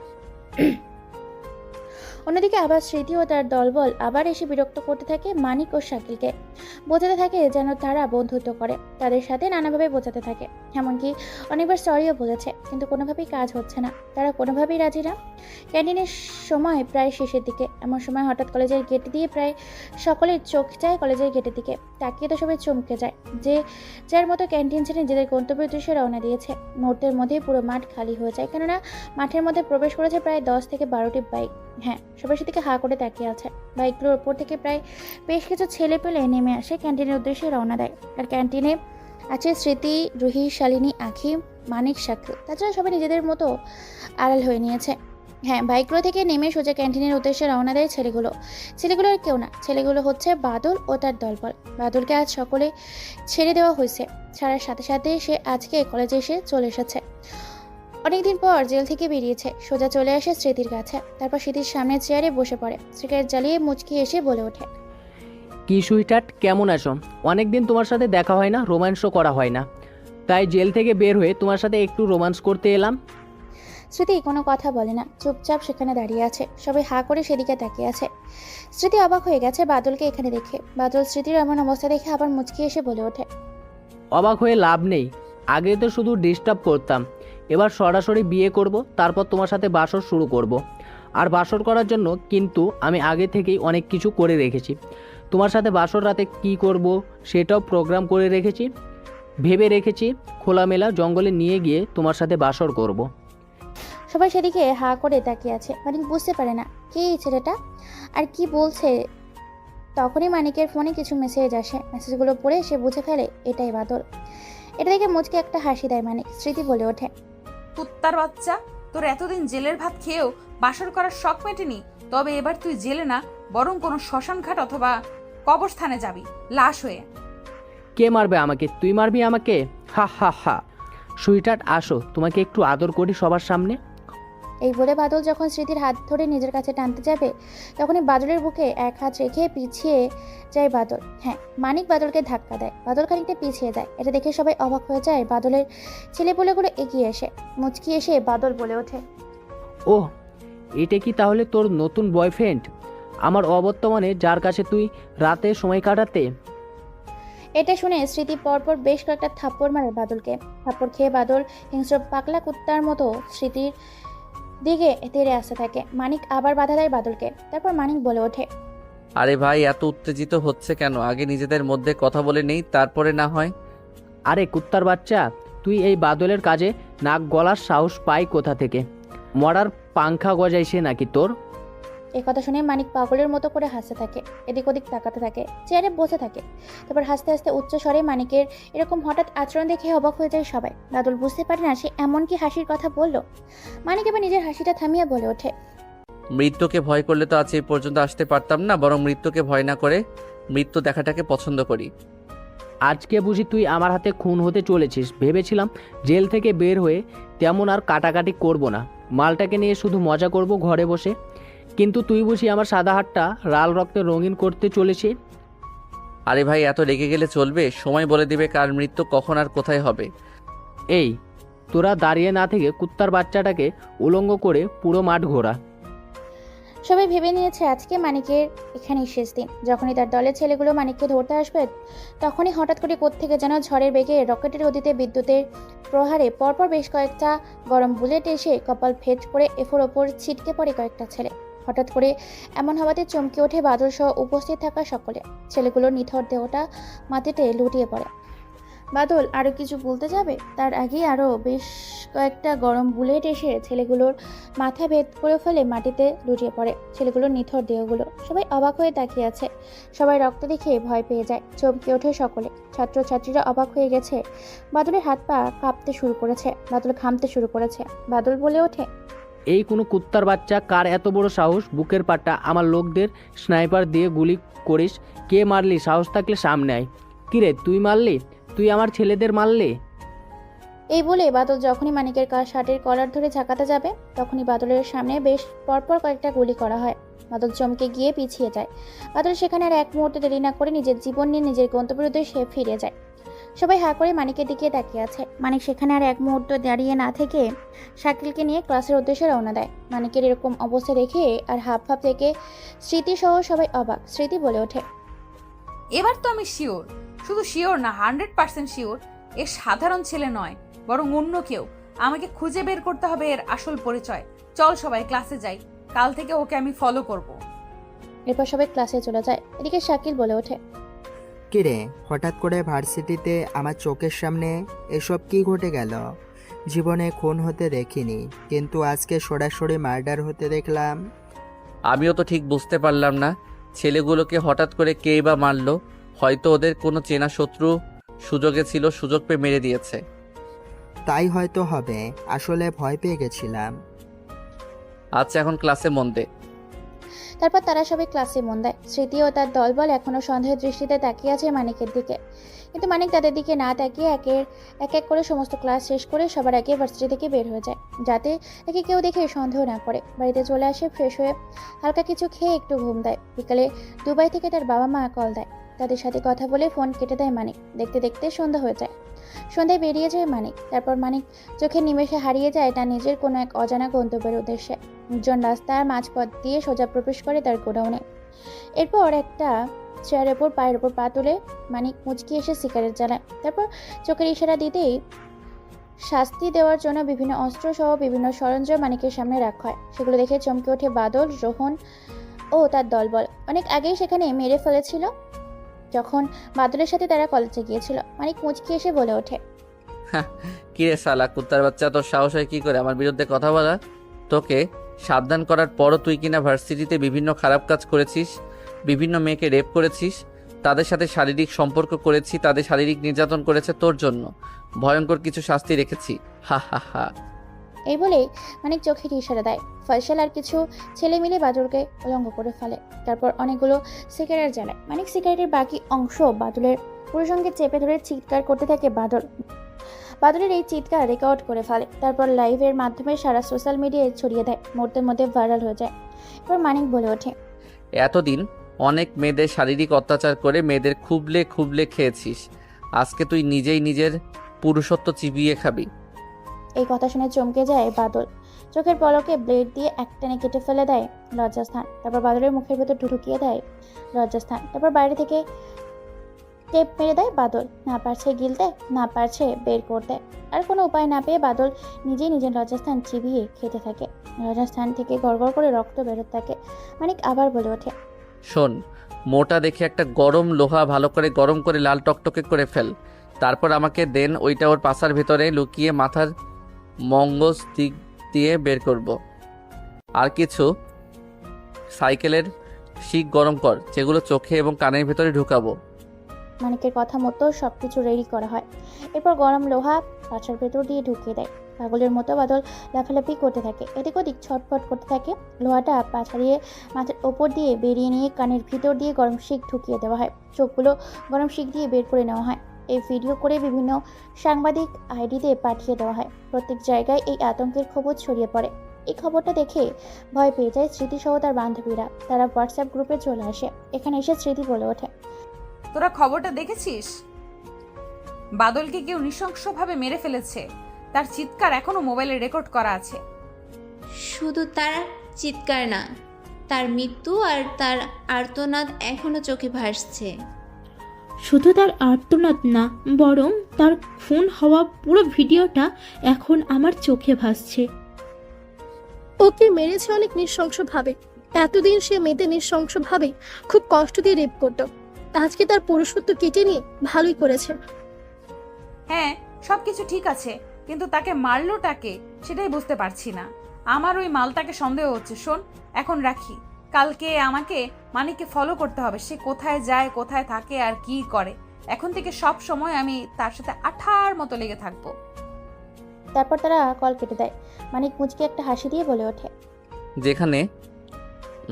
অন্যদিকে আবার স্মৃতি ও তার দলবল আবার এসে বিরক্ত করতে থাকে মানিক ও শাকিলকে। বোঝাতে থাকে যেন তারা বন্ধুত্ব করে, তাদের সাথে নানাভাবে বোঝাতে থাকে। এমনকি অনেকবার সরিও বলেছে, কিন্তু কোনোভাবেই কাজ হচ্ছে না, তারা কোনোভাবেই রাজি না। ক্যান্টিনের সময় প্রায় শেষের দিকে। এমন সময় হঠাৎ কলেজের গেট দিয়ে প্রায় সকলের চোখ যায় কলেজের গেটের দিকে। তাকিয়ে তো সবাই চমকে যায়, যে যার মতো ক্যান্টিন ছেড়ে নিজেদের গন্তব্যের উদ্দেশ্যে রওনা দিয়েছে। মুহূর্তের মধ্যেই পুরো মাঠ খালি হয়ে যায়, কেননা মাঠের মধ্যে প্রবেশ করেছে প্রায় 10 থেকে 12টি বাইক। হ্যাঁ, সবাই সেদিকে হা করে তাকিয়ে আছে। বাইকগুলোর ওপর থেকে প্রায় বেশ কিছু ছেলে পেলে নেমে আসে, ক্যান্টিনের উদ্দেশ্যে রওনা দেয়। আর ক্যান্টিনে আছে স্মৃতি, রুহি, শালিনী, আখি, মানিক, শাকিল। তাছাড়া সবাই নিজেদের মতো আড়াল হয়ে নিয়েছে। হ্যাঁ, বাইকগুলো থেকে নেমে সোজা ক্যান্টিনের উদ্দেশ্যে রওনা দেয় ছেলেগুলো আর কেউ না, ছেলেগুলো হচ্ছে বাদল ও তার দলবল। বাদলকে আজ সকলে ছেড়ে দেওয়া হয়েছে, ছাড়ার সাথে সাথে সে আজকে কলেজে এসে চলে এসেছে। অনেকদিন পর জেল থেকে বেরিয়েছে, সোজা চলে আসে স্মৃতির কাছে। তারপর স্মৃতির সামনে চেয়ারে বসে পড়ে। সিগারেট জ্বালিয়ে মুচকি এসে বলে ওঠে, কি সুইটার্ট, কেমন আছো? অনেকদিন তোমার সাথে দেখা হয় না, রোম্যান্সও করা হয় না, তাই জেল থেকে বের হয়ে তোমার সাথে একটু রোম্যান্স করতে এলাম। স্মৃতি কোনো কথা বলে না, চুপচাপ সেখানে দাঁড়িয়ে আছে। সবাই হা করে সেদিকে তাকিয়ে আছে। স্মৃতি অবাক হয়ে গেছে বাদলকে এখানে দেখে। বাদল স্মৃতির এমন অবস্থা দেখে আবার মুচকি এসে বলে ওঠে, অবাক হয়ে লাভ নেই, আগে তো শুধু ডিস্টার্ব করতাম, এবার সরাসরি বিয়ে করব, তারপর তোমার সাথে বাসর শুরু করব। আর বাসর করার জন্য কিন্তু আমি আগে থেকেই অনেক কিছু করে রেখেছি। তোমার সাথে বাসর রাতে কি করব সেটাও প্রোগ্রাম করে রেখেছি। ভেবে রেখেছি খোলামেলা জঙ্গলে নিয়ে গিয়ে তোমার সাথে বাসর করব। সবাই সেদিকে হা করে তাকিয়ে আছে। মানিক বুঝতে পারে না কে এই ছেলেটা আর কি বলছে। তখনই মানিকের ফোনে কিছু মেসেজ আসে। মেসেজগুলো পড়ে সে বুঝে ফেলে এটাই বাদল। এটা দেখে মুচকে একটা হাসি দেয় মানিক। স্মৃতি বলে ওঠে, কুত্তার বাচ্চা, তোর এতদিন জেলের ভাত খেয়েও বাসর করার শখ মেটেনি, তবে এবার তুই জেলে না, বরং কোনো শ্মশান ঘাট অথবা কবরস্থানে যাবি লাশ হয়ে। কে মারবে আমাকে? তুই মারবি আমাকে? হা হা হা। সুইটার্ট আসো, তোমাকে একটু আদর করি সবার সামনে। এই বলে বাদল যখন স্মৃতির হাত ধরে নিজের কাছে টানতে যাবে, তখনই বাদলের বুকে এক হাত রেখে পিছিয়ে যায় বাদল। হ্যাঁ, মানিক বাদলকে ধাক্কা দেয়। বাদল খানিকটা পিছিয়ে যায়। এটা দেখে সবাই অবাক হয়ে যায়। বাদলের ছেলেপুলেগুলো এগিয়ে এসে মুচকি এসে বাদল বলে ওঠে, ও, এটা কি তাহলে তোর নতুন বয়ফ্রেন্ড, আমার অবর্তমানে, যার কাছে তুই রাতে সময় কাটাতে? এটা শুনে স্মৃতি পরপর বেশ কয়েকটা থাপ্পড় মারে বাদলকে। থাপ্পড় খেয়ে বাদল হিংস্র পাগলা কুত্তার মতো স্মৃতির দিকে তেড়ে আসতে থাকে। মানিক আবার বাধা দেয় বাদলকে। তারপর মানিক বলে ওঠে, আরে ভাই, এত উত্তেজিত হচ্ছে কেন? আগে নিজেদের মধ্যে কথা বলে নেই, তারপরে না হয়। আরে কুত্তার বাচ্চা, তুই এই বাদলের কাজে নাক গলার সাহস পাই কোথা থেকে? মরার পাংখা গজাইছে নাকি তোর? এই কথা শুনে মানিক পাগলের মতো করে হাসতে থাকে, এদিক ওদিক তাকাতে থাকে, চেয়ারে বসে থাকে। তারপর হাসতে হাসতে উচ্চ স্বরে মানিকের এরকম হঠাৎ আচরণ দেখে অবাক হয়ে যায় সবাই। বাদল বুঝতে পারে না সে এমন কি হাসির কথা বলল। মানিক এবার নিজের হাসিটা থামিয়ে বলে ওঠে, মৃত্যুকে ভয় করলে তো আজ এই পর্যন্ত আসতে পারতাম না, বরং মৃত্যুকে ভয় না করে মৃত্যু দেখাটাকে পছন্দ করি। আজকে বুঝি তুই আমার হাতে খুন হতে চলেছিস? ভেবেছিলাম জেল থেকে বের হয়ে তেমন আর কাটাকাটি করব না, মালটাকে নিয়ে শুধু মজা করব ঘরে বসে, কিন্তু তুই বুঝি আমার সাদা হাতটা লাল রক্তে রঙিন করতে চলেছে। আরে ভাই, এত রেগে গেলে চলবে? সময় বলে দিবে কার মৃত্যু কখন আর কোথায় হবে। এই, তোরা দাঁড়িয়ে না থেকে কুত্তার বাচ্চাটাকে উলঙ্গ করে পুরো মাঠ ঘোরা। সবাই ভেবে নিয়েছে আজকে মানিকের এখানেই শেষ দিন। যখনই তার দলের ছেলেগুলো মানিককে ধরতে আসবে, তখনই হঠাৎ করে কোত্থেকে যেন ঝড়ের বেগে, রকেটের গতিতে, বিদ্যুতের প্রহারে পরপর বেশ কয়েকটা গরম বুলেট এসে কপাল ফেট করে এফোর ওপর ছিটকে পড়ে কয়েকটা ছেলে। হঠাৎ করে এমন হওয়াতে চমকে ওঠে বাদল সহ উপস্থিত থাকা সকলে। ছেলেগুলোর নিথর দেহটা মাটিতে লুটিয়ে পড়ে। বাদল আরও কিছু বলতে যাবে, তার আগেই আরও বেশ কয়েকটা গরম বুলেট এসে ছেলেগুলোর মাথা ভেদ করে ফেলে মাটিতে লুটিয়ে পড়ে ছেলেগুলোর নিথর দেহগুলো। সবাই অবাক হয়ে তাকিয়ে আছে। সবাই রক্ত দেখে ভয় পেয়ে যায়, চমকে ওঠে সকলে। ছাত্রছাত্রীরা অবাক হয়ে গেছে। বাদলের হাত পা কাঁপতে শুরু করেছে, বাদল ঘামতে শুরু করেছে। বাদল বলে ওঠে, এই কোনো কুত্তার বাচ্চা, কার এত বড় সাহস বুকের পাটা আমার লোকদের স্নাইপার দিয়ে গুলি করিস? কে মারলি? সাহস থাকলে সামনে আয়। কিরে, তুই মারলি? তুই আমার ছেলেদের মারলি? এই বলে বাদল যখনই মানিকের শার্টের কলার ধরে ঝাঁকাতে যাবে, তখনই বাদলের সামনে বেশ পরপর কয়েকটা গুলি করা হয়। বাদল চমকে গিয়ে পিছিয়ে যায়। বাদল সেখানে আর এক মুহূর্তে দেরি না করে নিজের জীবন নিয়ে নিজের গন্তব্যের উদ্দেশ্যে ফিরে যায়। সবাই হা করে মানিকের দিকে তাকিয়ে আছে। মানিক সেখানে আর এক মুহূর্ত দাঁড়িয়ে না থেকে শাকিলকে নিয়ে ক্লাসের উদ্দেশ্যে রওনা দেয়। মানিকের এরকম অবস্থা দেখে আর হাফ থেকে স্মৃতি সহ সবাই অবাক। স্মৃতি বলে ওঠে, এবার তো আমি শিওর, শুধু শিওর না 100% শিওর, এ সাধারণ ছেলে নয়, বরং অন্য কেউ। আমাকে খুঁজে বের করতে হবে এর আসল পরিচয়। চল সবাই ক্লাসে যাই, কাল থেকে ওকে আমি ফলো করব। এরপর সবাই ক্লাসে চলে যায়। এদিকে শাকিল বলে ওঠে, কিরে, হঠাৎ করে ভার্সিটিতে আমার চোখের সামনে এসব কি ঘটে গেল? জীবনে খুন হতে দেখিনি, কিন্তু আজকে সরাসরি মার্ডার হতে দেখলাম। আমিও তো ঠিক বুঝতে পারলাম না ছেলেগুলোকে হঠাৎ করে কেই বা মারলো। হয়তো ওদের কোনো চেনা শত্রু সুযোগে ছিল, সুযোগ পেয়ে মেরে দিয়েছে। তাই হয়তো হবে, আসলে ভয় পেয়ে গেছিলাম। আচ্ছা, এখন ক্লাসে মন দে। তারপর তারা সবাই ক্লাসে মন দেয়। স্মৃতি ও তার দলবল এখনো সন্দেহের দৃষ্টিতে তাকিয়ে আছে মানিকের দিকে। কিন্তু মানিক তাদের দিকে না তাকিয়ে এক এক করে সমস্ত ক্লাস শেষ করে সবার আগে ভার্সিটি থেকে বের হয়ে যায়, যাতে একে কেউ দেখে সন্দেহ না করে। বাড়িতে চলে আসে ফ্রেশ হয়ে, হালকা কিছু খেয়ে একটু ঘুম দেয়। বিকালে দুবাই থেকে তার বাবা মা কল দেয়, তাদের সাথে কথা বলে ফোন কেটে দেয় মানিক। দেখতে দেখতে সন্ধ্যা হয়ে যায়। সন্ধ্যায় বেরিয়ে যায় মানিক। তারপর মানিক চোখের নিমেষে হারিয়ে যায় তার নিজের কোনো এক অজানা গন্তব্যের উদ্দেশ্যে। নির্জন রাস্তার মাঝপথ দিয়ে সোজা প্রবেশ করে তার গোডাউনে। এরপর একটা চেয়ারের ওপর পায়ের ওপর পা তুলে মানিক মুচকি এসে সিগারেট জ্বালায়। তারপর চোখের ইশারা দিতেই শাস্তি দেওয়ার জন্য বিভিন্ন অস্ত্র সহ বিভিন্ন সরঞ্জাম মানিকের সামনে রাখা হয়। সেগুলো দেখে চমকে ওঠে বাদল, রোহন ও তার দলবল। অনেক আগেই সেখানে মেরে ফেলেছিল যখন বাদলের সাথে তারা কলেজে গিয়েছিল। মানিক মুচকি এসে বলে ওঠে, কি রে শালা কুত্তার বাচ্চা, তোর সাহস হয় কি করে আমার বিরুদ্ধে কথা বলা? তোকে সাবধান করার পরও তুই কিনা ভার্সিটিতে বিভিন্ন খারাপ কাজ করেছিস, বিভিন্ন মেয়েকে রেপ করেছিস, তাদের সাথে শারীরিক সম্পর্ক করেছি, তাদের শারীরিক নির্যাতন করেছে তোর জন্য। ভয়ঙ্কর কিছু শাস্তি রেখেছি, হা হা হা। এই বলেই মানিক চোখের ইশারা দেয়। ফয়সাল আর কিছু ছেলে মিলে বাদলকে উলঙ্গ করে ফেলে। তারপর অনেকগুলো সিগারেট জ্বালায়। মানিক সিগারেটের বাকি অংশ বাদলের পুরো সঙ্গে চেপে ধরে চিৎকার করতে থাকে বাদল। বাদলের এই চিৎকার রেকর্ড করে ফেলে, তারপর লাইভের মাধ্যমে সারা সোশ্যাল মিডিয়ায় ছড়িয়ে দেয়, মুহূর্তের মধ্যে ভাইরাল হয়ে যায়। এরপর মানিক বলে ওঠে, এতদিন অনেক মেয়েদের শারীরিক অত্যাচার করে মেয়েদের খুবলে খুবলে খেয়েছিস, আজকে তুই নিজেই নিজের পুরুষত্ব চিবিয়ে খাবি। এই কথা শুনে চমকে যায় বাদল। চোখের পলকে ব্লেড দিয়ে একটানে কেটে ফেলে দেয় লজ্জাস্থান। তারপর বাদলের মুখের ভেতর ঢুকিয়ে দেয় লজ্জাস্থান। তারপর বাইরে থেকে টেপ মেরে দেয় বাদল। না পারছে গিলতে, না পারছে বের করতে। আর কোনো উপায় না পেয়ে বাদল নিজেই নিজের লজ্জাস্থান চিবিয়ে খেতে থাকে। লজ্জাস্থান থেকে গড়গড় করে রক্ত বেরোতে থাকে। মানিক আবার বলে ওঠে, শোন, মোটা দেখে একটা গরম লোহা ভালো করে গরম করে লাল টকটকে করে ফেল, তারপর আমাকে দেন ওইটা ওর পাছার ভেতরে লুকিয়ে মাথার মঙ্গজ দিক দিয়ে বের করব। আর কিছু সাইকেলের শিক গরম কর, যেগুলো চোখে এবং কানের ভেতরে ঢুকাবো। মানিকের কথা মতো সবকিছু রেডি করা হয়। এরপর গরম লোহা পাছার ভেতর দিয়ে ঢুকিয়ে দেয়। পাগলের মতো বাদল লাফালাফি করতে থাকে, এদিক ওদিক ছটফট করতে থাকে। লোহাটা পা ছাড়িয়ে মাথার ওপর দিয়ে বেরিয়ে নিয়ে কানের ভিতর দিয়ে গরম শিক ঢুকিয়ে দেওয়া হয়। চোখগুলো গরম শিক দিয়ে বের করে নেওয়া হয়। এই ভিডিও করে বিভিন্ন সাংবাদিক আইডিতে পাঠিয়ে দেওয়া হয়। প্রত্যেক জায়গায় এই আতঙ্কের খবর ছড়িয়ে পড়ে। এই খবরটা দেখে ভয় পেয়ে যায় স্মৃতিসহ তার বান্ধবীরা। তারা হোয়াটসঅ্যাপ গ্রুপে চলে আসে। এখানে এসে স্মৃতি বলে ওঠে, তোরা খবরটা দেখেছিস? বাদলকে কেউ নৃশংসভাবে মেরে ফেলেছে। তার চিৎকার এখনো মোবাইলে রেকর্ড করা আছে। শুধু তার চিৎকার না, তার মৃত্যু আর তার আর্তনাদ এখনো চোখে ভাসছে। শুধু তার আর্তনাদ না, বরং তার খুন হওয়া পুরো ভিডিওটা এখন আমার চোখে ভাসছে। ওকে মেরেছে অনেক নৃশংসভাবে। এতদিন সে মেয়েদের নৃশংসভাবে খুব কষ্ট দিয়ে রেপ করত। আজকে তার পুরুষত্ব কেটে নিয়ে ভালোই করেছে। হ্যাঁ, সবকিছু ঠিক আছে, কিন্তু তাকে মারলোটাকে সেটাই বুঝতে পারছি না। আমার ওই মালটাকে সন্দেহ হচ্ছে। শোন, এখন রাখি, কালকে আমাকে মানিককে ফলো করতে হবে। সে কোথায় যায়, কোথায় থাকে আর কি করে। এখন থেকে সব সময় আমি তার সাথে আঠার মতো লেগে থাকবো। তারপর তারা কল কেটে দেয়। মানিক মুচকে একটা হাসি দিয়ে বলে ওঠে, যেখানে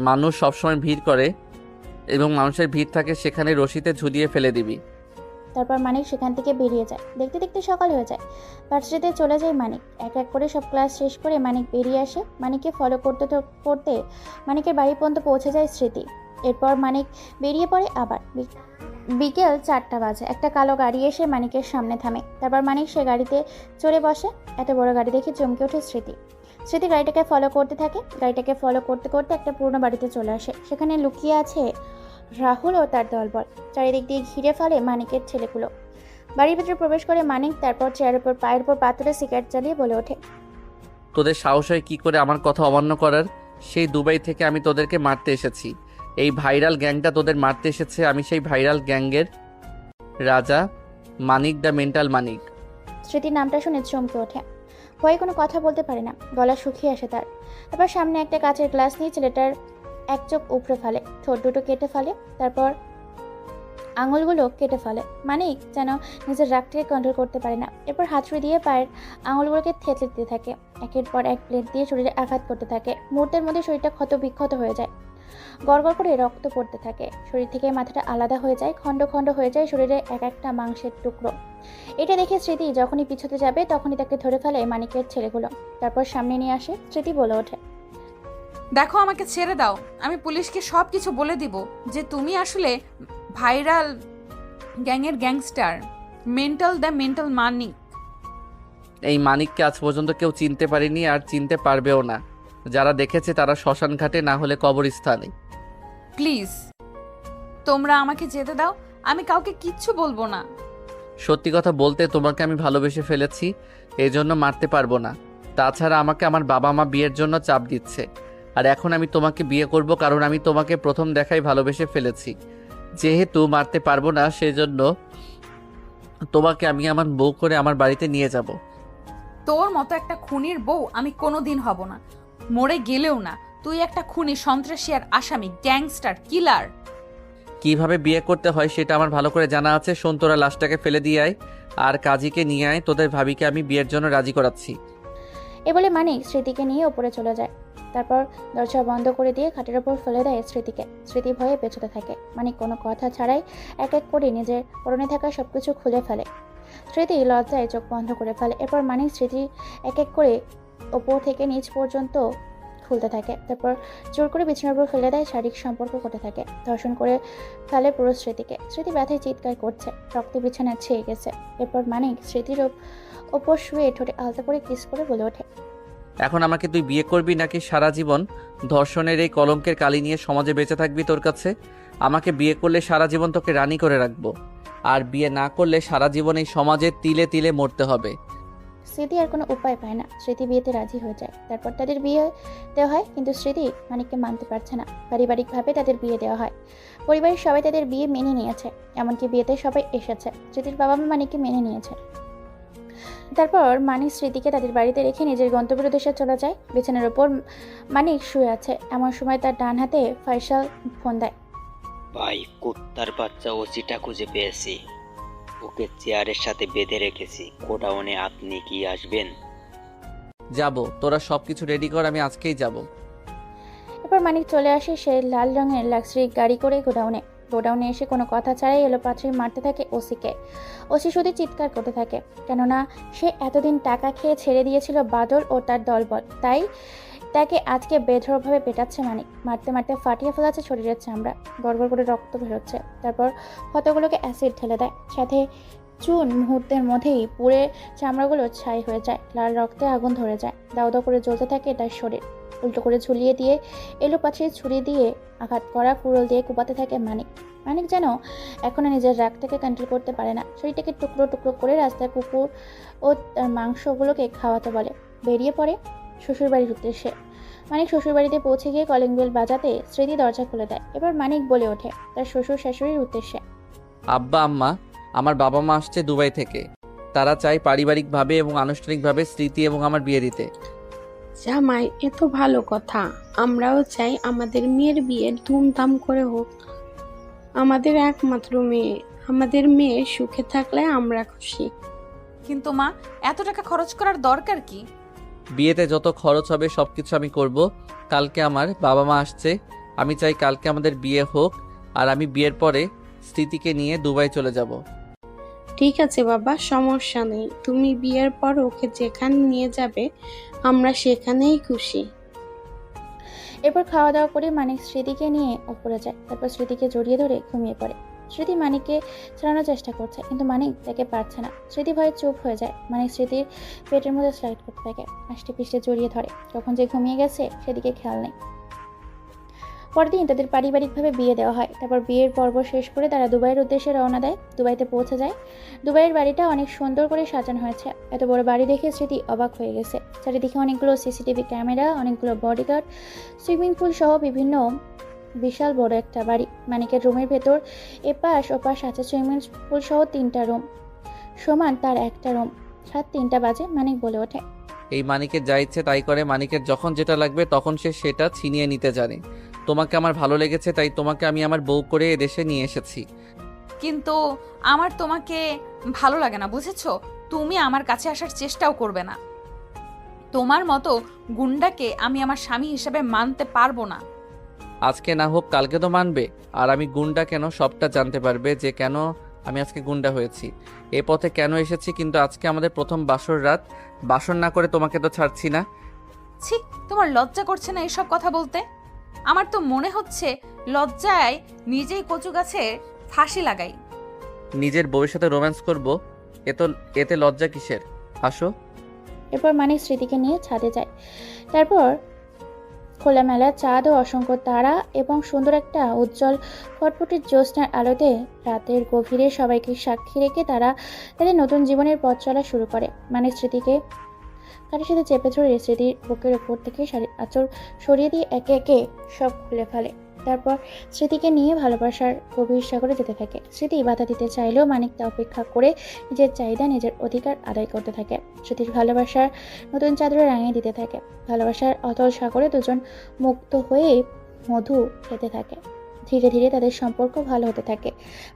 মানুষ সবসময় ভিড় করে এবং মানুষের ভিড় থাকে, সেখানে রশিতে ঝুলিয়ে ফেলে দিবি। তারপর মানিক সেখান থেকে বেরিয়ে যায়। দেখতে দেখতে সকাল হয়ে যায়। ভার্সিটিতে চলে যায় মানিক। এক এক করে সব ক্লাস শেষ করে মানিক বেরিয়ে আসে। মানিককে ফলো করতে করতে মানিকের বাড়ি পর্যন্ত পৌঁছে যায় স্মৃতি। এরপর মানিক বেরিয়ে পড়ে আবার। বিকেল 4টা বাজে। একটা কালো গাড়ি এসে মানিকের সামনে থামে। তারপর মানিক সে গাড়িতে চড়ে বসে। এত বড় গাড়ি দেখে চমকে ওঠে স্মৃতি। স্মৃতি গাড়িটাকে ফলো করতে থাকে। গাড়িটাকে ফলো করতে করতে একটা পুরনো বাড়িতে চলে আসে। সেখানে লুকিয়ে আছে রাহুল ও তার দলবল। চারিদিক দিয়ে ঘিরে ফেলে মানিকের ছেলেগুলো। বাড়ির ভিতরে প্রবেশ করে মানিক তারপর চেয়ারের উপর পায়ের উপর পাথরে সিগারেট জ্বালিয়ে বলে ওঠে, তোদের সাহস হয় কি করে আমার কথা অমান্য করার? সেই দুবাই থেকে আমি তোদেরকে মারতে এসেছি। এই ভাইরাল গ্যাংটা তোদের মারতে এসেছে। আমি সেই ভাইরাল গ্যাংয়ের রাজা, মানিক দ্য মেন্টাল মানিক। স্মৃতির নামটা শুনে চমকে ওঠে। ভয়ে কোনো কথা বলতে পারে না, গলা শুকিয়ে আসে তার। তারপর সামনে একটা কাচের গ্লাস নিয়ে ছেলেটার এক চোখ উপড়ে ফেলে, ঠোঁট দুটো কেটে ফেলে, তারপর আঙুলগুলো কেটে ফেলে। মানিক যেন নিজের রাগটাকে কন্ট্রোল করতে পারে না। এরপর হাতুড়ি দিয়ে পায়ের আঙুলগুলোকে থেতলে দিতে থাকে। একের পর এক প্লেট দিয়ে শরীরে আঘাত করতে থাকে। মুহূর্তের মধ্যে শরীরটা ক্ষত বিক্ষত হয়ে যায়। গড়গড় করে রক্ত পড়তে থাকে। শরীর থেকে মাথাটা আলাদা হয়ে যায়, খণ্ড খণ্ড হয়ে যায় শরীরে এক একটা মাংসের টুকরো। এটা দেখে স্মৃতি যখনই পিছতে যাবে তখনই তাকে ধরে ফেলে মানিকের ছেলেগুলো। তারপর সামনে নিয়ে আসে। স্মৃতি বলে ওঠে, দেখো আমাকে ছেড়ে দাও, আমি পুলিশকে সব কিছু বলে দিব যে তুমি আসলে ভাইরাল গ্যাংয়ের গ্যাংস্টার মেন্টাল মানিক। এই মানিককে আজ পর্যন্ত কেউ চিনতে পারেনি আর চিনতে পারবেও না। যারা দেখেছে তারা শ্মশান ঘাটে, না হলে কবরস্থানে। প্লিজ তোমরা আমাকে যেতে দাও, আমি কাউকে কিচ্ছু বলবো না। সত্যি কথা বলতে তোমাকে আমি ভালোবেসে ফেলেছি, এই জন্য মারতে পারবো না। তাছাড়া আমাকে আমার বাবা মা বিয়ের জন্য চাপ দিচ্ছে, আর এখন আমি তোমাকে বিয়ে করব কারণ আমি তোমাকে প্রথম দেখায় ভালোবেসে ফেলেছি। যেহেতু মারতে পারবো না, সেজন্য তোমাকে আমি আমার বউ করে আমার বাড়িতে নিয়ে যাব। তোর মতো একটা খুনির বউ আমি কোনোদিন হব না, মরে গেলেও না। তুই একটা খুনি, সন্ত্রাসী আর আসামি, গ্যাংস্টার, কিলার। কিভাবে বিয়ে করতে হয় সেটা আমার ভালো করে জানা আছে। শোন, তোরা লাশটাকে ফেলে দিয়ে আয় আর কাজীকে নিয়ে আয়, তোদের ভাবিকে আমি বিয়ের জন্য রাজি করাচ্ছি। এ বলে মানিক স্মৃতিকে নিয়ে উপরে চলে যায়। তারপর দরজা বন্ধ করে দিয়ে খাটের ওপর ফেলে দেয় স্মৃতিকে। স্মৃতি ভয়ে পেছতে থাকে। মানিক কোনো কথা ছাড়াই এক এক করে নিজের পরনে থাকা সবকিছু খুলে ফেলে। স্মৃতি লজ্জায় চোখ বন্ধ করে ফেলে। এরপর মানিক স্মৃতি এক এক করে ওপর থেকে নিচ পর্যন্ত খুলতে থাকে। তারপর জোর করে বিছানার উপর ফেলে দেয়, শারীরিক সম্পর্ক করতে থাকে। ধর্ষণ করে ফেলে পুরো স্মৃতিকে। স্মৃতি ব্যথায় চিৎকার করছে, রক্তে বিছানা ছেয়ে গেছে। এরপর মানিক স্মৃতির ওপর শুয়ে ঠোঁটে আলতা করে কিস করে বলে ওঠে, এখন আমাকে তুই বিয়ে করবি নাকি সারা জীবন ধর্ষণের এই কলঙ্কের কালি নিয়ে সমাজে বেঁচে থাকবি তোর কাছে? আমাকে বিয়ে করলে সারা জীবন তোকে রানী করে রাখবো, আর বিয়ে না করলে সারা জীবন এই সমাজে তিলে তিলে মরতে হবে। স্মৃতি আর কোনো উপায় পায় না। স্মৃতি বিয়েতে রাজি হয়ে যায়। তারপর তাদের বিয়ে দেওয়া হয়, কিন্তু স্মৃতি মানিককে মানতে পারছে না। পারিবারিকভাবে তাদের বিয়ে দেওয়া হয়। পরিবারের সবাই তাদের বিয়ে মেনে নিয়েছে, এমনকি বিয়েতে সবাই এসেছে। স্মৃতির বাবা মা মানিককে মেনে নিয়েছে। তারপর মানিক স্মৃতিকে তাদের বাড়িতে রেখে নিজের গন্তব্যের উদ্দেশ্যে চলে যায়। বিছানার ওপর মানিক শুয়ে আছে। এমন সময় তার ডান হাতে ফয়সাল ফোন দেয়। ভাই, কুত্তার বাচ্চা ওসিটা খুঁজে পেয়েছি, ওকে চেয়ারের সাথে বেঁধে রেখেছি। গোডাউনে আপনি কি আসবেন? যাব, তোরা সবকিছু রেডি কর, আমি আজকেই যাব। এরপর মানিক চলে আসে সে লাল রঙের লাক্সারি গাড়ি করে গোডাউনে এসে কোনো কথা ছাড়াই এলোপাত্রি মারতে থাকে ওসিকে। ওসি শুধু চিৎকার করতে থাকে, কেননা সে এতদিন টাকা খেয়ে ছেড়ে দিয়েছিল বাদল ও তার দলবল, তাই তাকে আজকে বেধড়কভাবে পেটাচ্ছে মানিক। মারতে মারতে ফাটিয়ে ফেলাচ্ছে শরীরের চামড়া, গড়গড় করে রক্ত বেরোচ্ছে। তারপর ক্ষতগুলোকে অ্যাসিড ঢেলে দেয়, সাথে চুন মুহূর্তের মধ্যেই পুড়ে চামড়াগুলো ছাই হয়ে যায়। লাল রক্তে আগুন ধরে যায়, দাউ দাউ করে জ্বলতে থাকে তার শরীর। উল্টো করে ঝুলিয়ে দিয়ে এলোপাত্রি ছুরি দিয়ে আঘাত করা কুড়োল দিয়ে কুপাতে থাকে মানিক যেন এখনো নিজের রাগটাকে কন্ট্রোল করতে পারে না। শরীরটাকে টুকরো টুকরো করে রাস্তায় কুকুর ও তার মাংসগুলোকে খাওয়াতে বলে। বেরিয়ে পড়ে শ্বশুরবাড়ির উদ্দেশ্যে। মানিক শ্বশুরবাড়িতে পৌঁছে গিয়ে কলিং বেল বাজাতে স্মৃতি দরজা খুলে দেয়। এবার মানিক বলে ওঠে তার শ্বশুর শাশুড়ির উদ্দেশ্যে, আব্বা আম্মা, আমার বাবা মা আসছে দুবাই থেকে। তারা চায় পারিবারিকভাবে এবং আনুষ্ঠানিকভাবে স্মৃতি এবং আমার বিয়ে দিতে। জামাই, এ তো ভালো কথা। আমরাও চাই আমাদের মেয়ের বিয়ে ধুমধাম করে হোক। আমাদের একমাত্র মেয়ে, আমাদের মেয়ে সুখে থাকলে আমরা খুশি। কিন্তু মা, এত টাকা খরচ করার দরকার কি? বিয়েতে যত খরচ হবে সবকিছু আমি করব। কালকে আমার বাবা মা আসছে, আমি চাই কালকে আমাদের বিয়ে হোক, আর আমি বিয়ের পরে স্মৃতিকে নিয়ে দুবাই চলে যাব। ঠিক আছে বাবা, সমস্যা নেই। তুমি বিয়ের পর ওকে যেখানে নিয়ে যাবে আমরা সেখানেই খুশি। এরপর খাওয়া দাওয়া করে মানিক স্মৃতিকে নিয়ে উপরে যায়। তারপর স্মৃতিকে জড়িয়ে ধরে ঘুমিয়ে পড়ে। স্মৃতি মানিককে ছাড়ানোর চেষ্টা করছে, কিন্তু মানিক তাকে পারছে না। স্মৃতি ভয়ে চুপ হয়ে যায়। মানিক স্মৃতির পেটের মধ্যে স্লাইড করতে থাকে, আষ্টে পিষ্টে জড়িয়ে ধরে। কখন যে ঘুমিয়ে গেছে সেদিকে খেয়াল নেই। পরদিন তাদের পারিবারিকভাবে বিয়ে দেওয়া হয়। তারপর বিয়ের পর্ব শেষ করে তারা দুবাইয়ের উদ্দেশ্যে রওনা দেয়। দুবাইতে পৌঁছে যায়। দুবাইয়ের বাড়িটা অনেক সুন্দর করে সাজানো হয়েছে। এত বড় বাড়ি দেখে স্মৃতি অবাক হয়ে গেছে। চারিদিকে অনেকগুলো সিসিটিভি ক্যামেরা, অনেকগুলো বডিগার্ড, সুইমিং পুল সহ বিভিন্ন বিশাল বড় একটা বাড়ি। মানিকের রুমের ভেতর এপাশ ওপাশ আছে সুইমিং পুল সহ 3টা রুম, সমান তার একটা রুম। রাত 3টা বাজে। মানিক বলে ওঠে, এই মানিকের যা ইচ্ছে তাই করে। মানিকের যখন যেটা লাগবে তখন সে সেটা ছিনিয়ে নিতে জানে। তোমাকে আমার ভালো লেগেছে, তাই তোমাকে আমি আমার বউ করে এদেশে নিয়ে এসেছি। কিন্তু আমার তোমাকে ভালো লাগে না, বুঝেছো? তুমি আমার কাছে আসার চেষ্টাও করবে না। তোমার মতো গুন্ডাকে আমি আমার স্বামী হিসেবে মানতে পারবো না। আজকে না হোক কালকে তো মানবে। আর আমি গুন্ডা কেন সবটা জানতে পারবে, যে কেন আমি আজকে গুন্ডা হয়েছি, এ পথে কেন এসেছি। কিন্তু আজকে আমাদের প্রথম বাসর রাত, বাসর না করে তোমাকে তো ছাড়ছি না। ছি, তোমার লজ্জা করছে না এসব কথা বলতে? আমার তো মনে হচ্ছে লজ্জায় নিজেই কচু গাছে ফাঁসি লাগাই। নিজের বউয়ের সাথে রোম্যান্স করবো, এতে লজ্জা কিসের? হাসো। এরপর মানিক স্মৃতিকে নিয়ে ছাদে যায়। তারপর খোলামেলা চাঁদ ও অসংখ্য তারা এবং সুন্দর একটা উজ্জ্বল ফটফটির জ্যোৎস্নার আলোতে রাতের গভীরে সবাইকে সাক্ষী রেখে তারা তাদের নতুন জীবনের পথ চলা শুরু করে। মানিক স্মৃতিকে কারের সাথে চেপে ধরে স্মৃতির বুকের ওপর থেকে শাড়ির আঁচল সরিয়ে দিয়ে একে একে সব খুলে ফেলে। তারপর স্মৃতিকে নিয়ে ভালোবাসার গভীর সাগরে যেতে থাকে। স্মৃতি বাধা দিতে চাইলেও মানিক তা উপেক্ষা করে নিজের চাহিদা, নিজের অধিকার আদায় করতে থাকে। স্মৃতির ভালোবাসার নতুন চাদরে রাঙিয়ে দিতে থাকে। ভালোবাসার অতল সাগরে দুজন মুক্ত হয়ে মধু খেতে থাকে। ধীরে ধীরে তাদের সম্পর্ক ভালো হতে থাকে।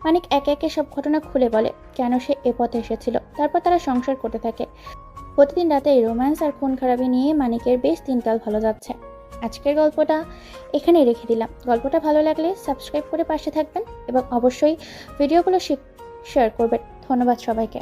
মানিক একে একে সব ঘটনা খুলে বলে, কেন সে এ পথে এসেছিল। তারপর তারা সংসার করতে থাকে। প্রতিদিন রাতে রোম্যান্স আর খুন খারাপি নিয়ে মানিকের বেশ দিনকাল ভালো যাচ্ছে। আজকের গল্পটা এখানেই রেখে দিলাম। গল্পটা ভালো লাগলে সাবস্ক্রাইব করে পাশে থাকবেন এবং অবশ্যই ভিডিওগুলো শেয়ার করবেন। ধন্যবাদ সবাইকে।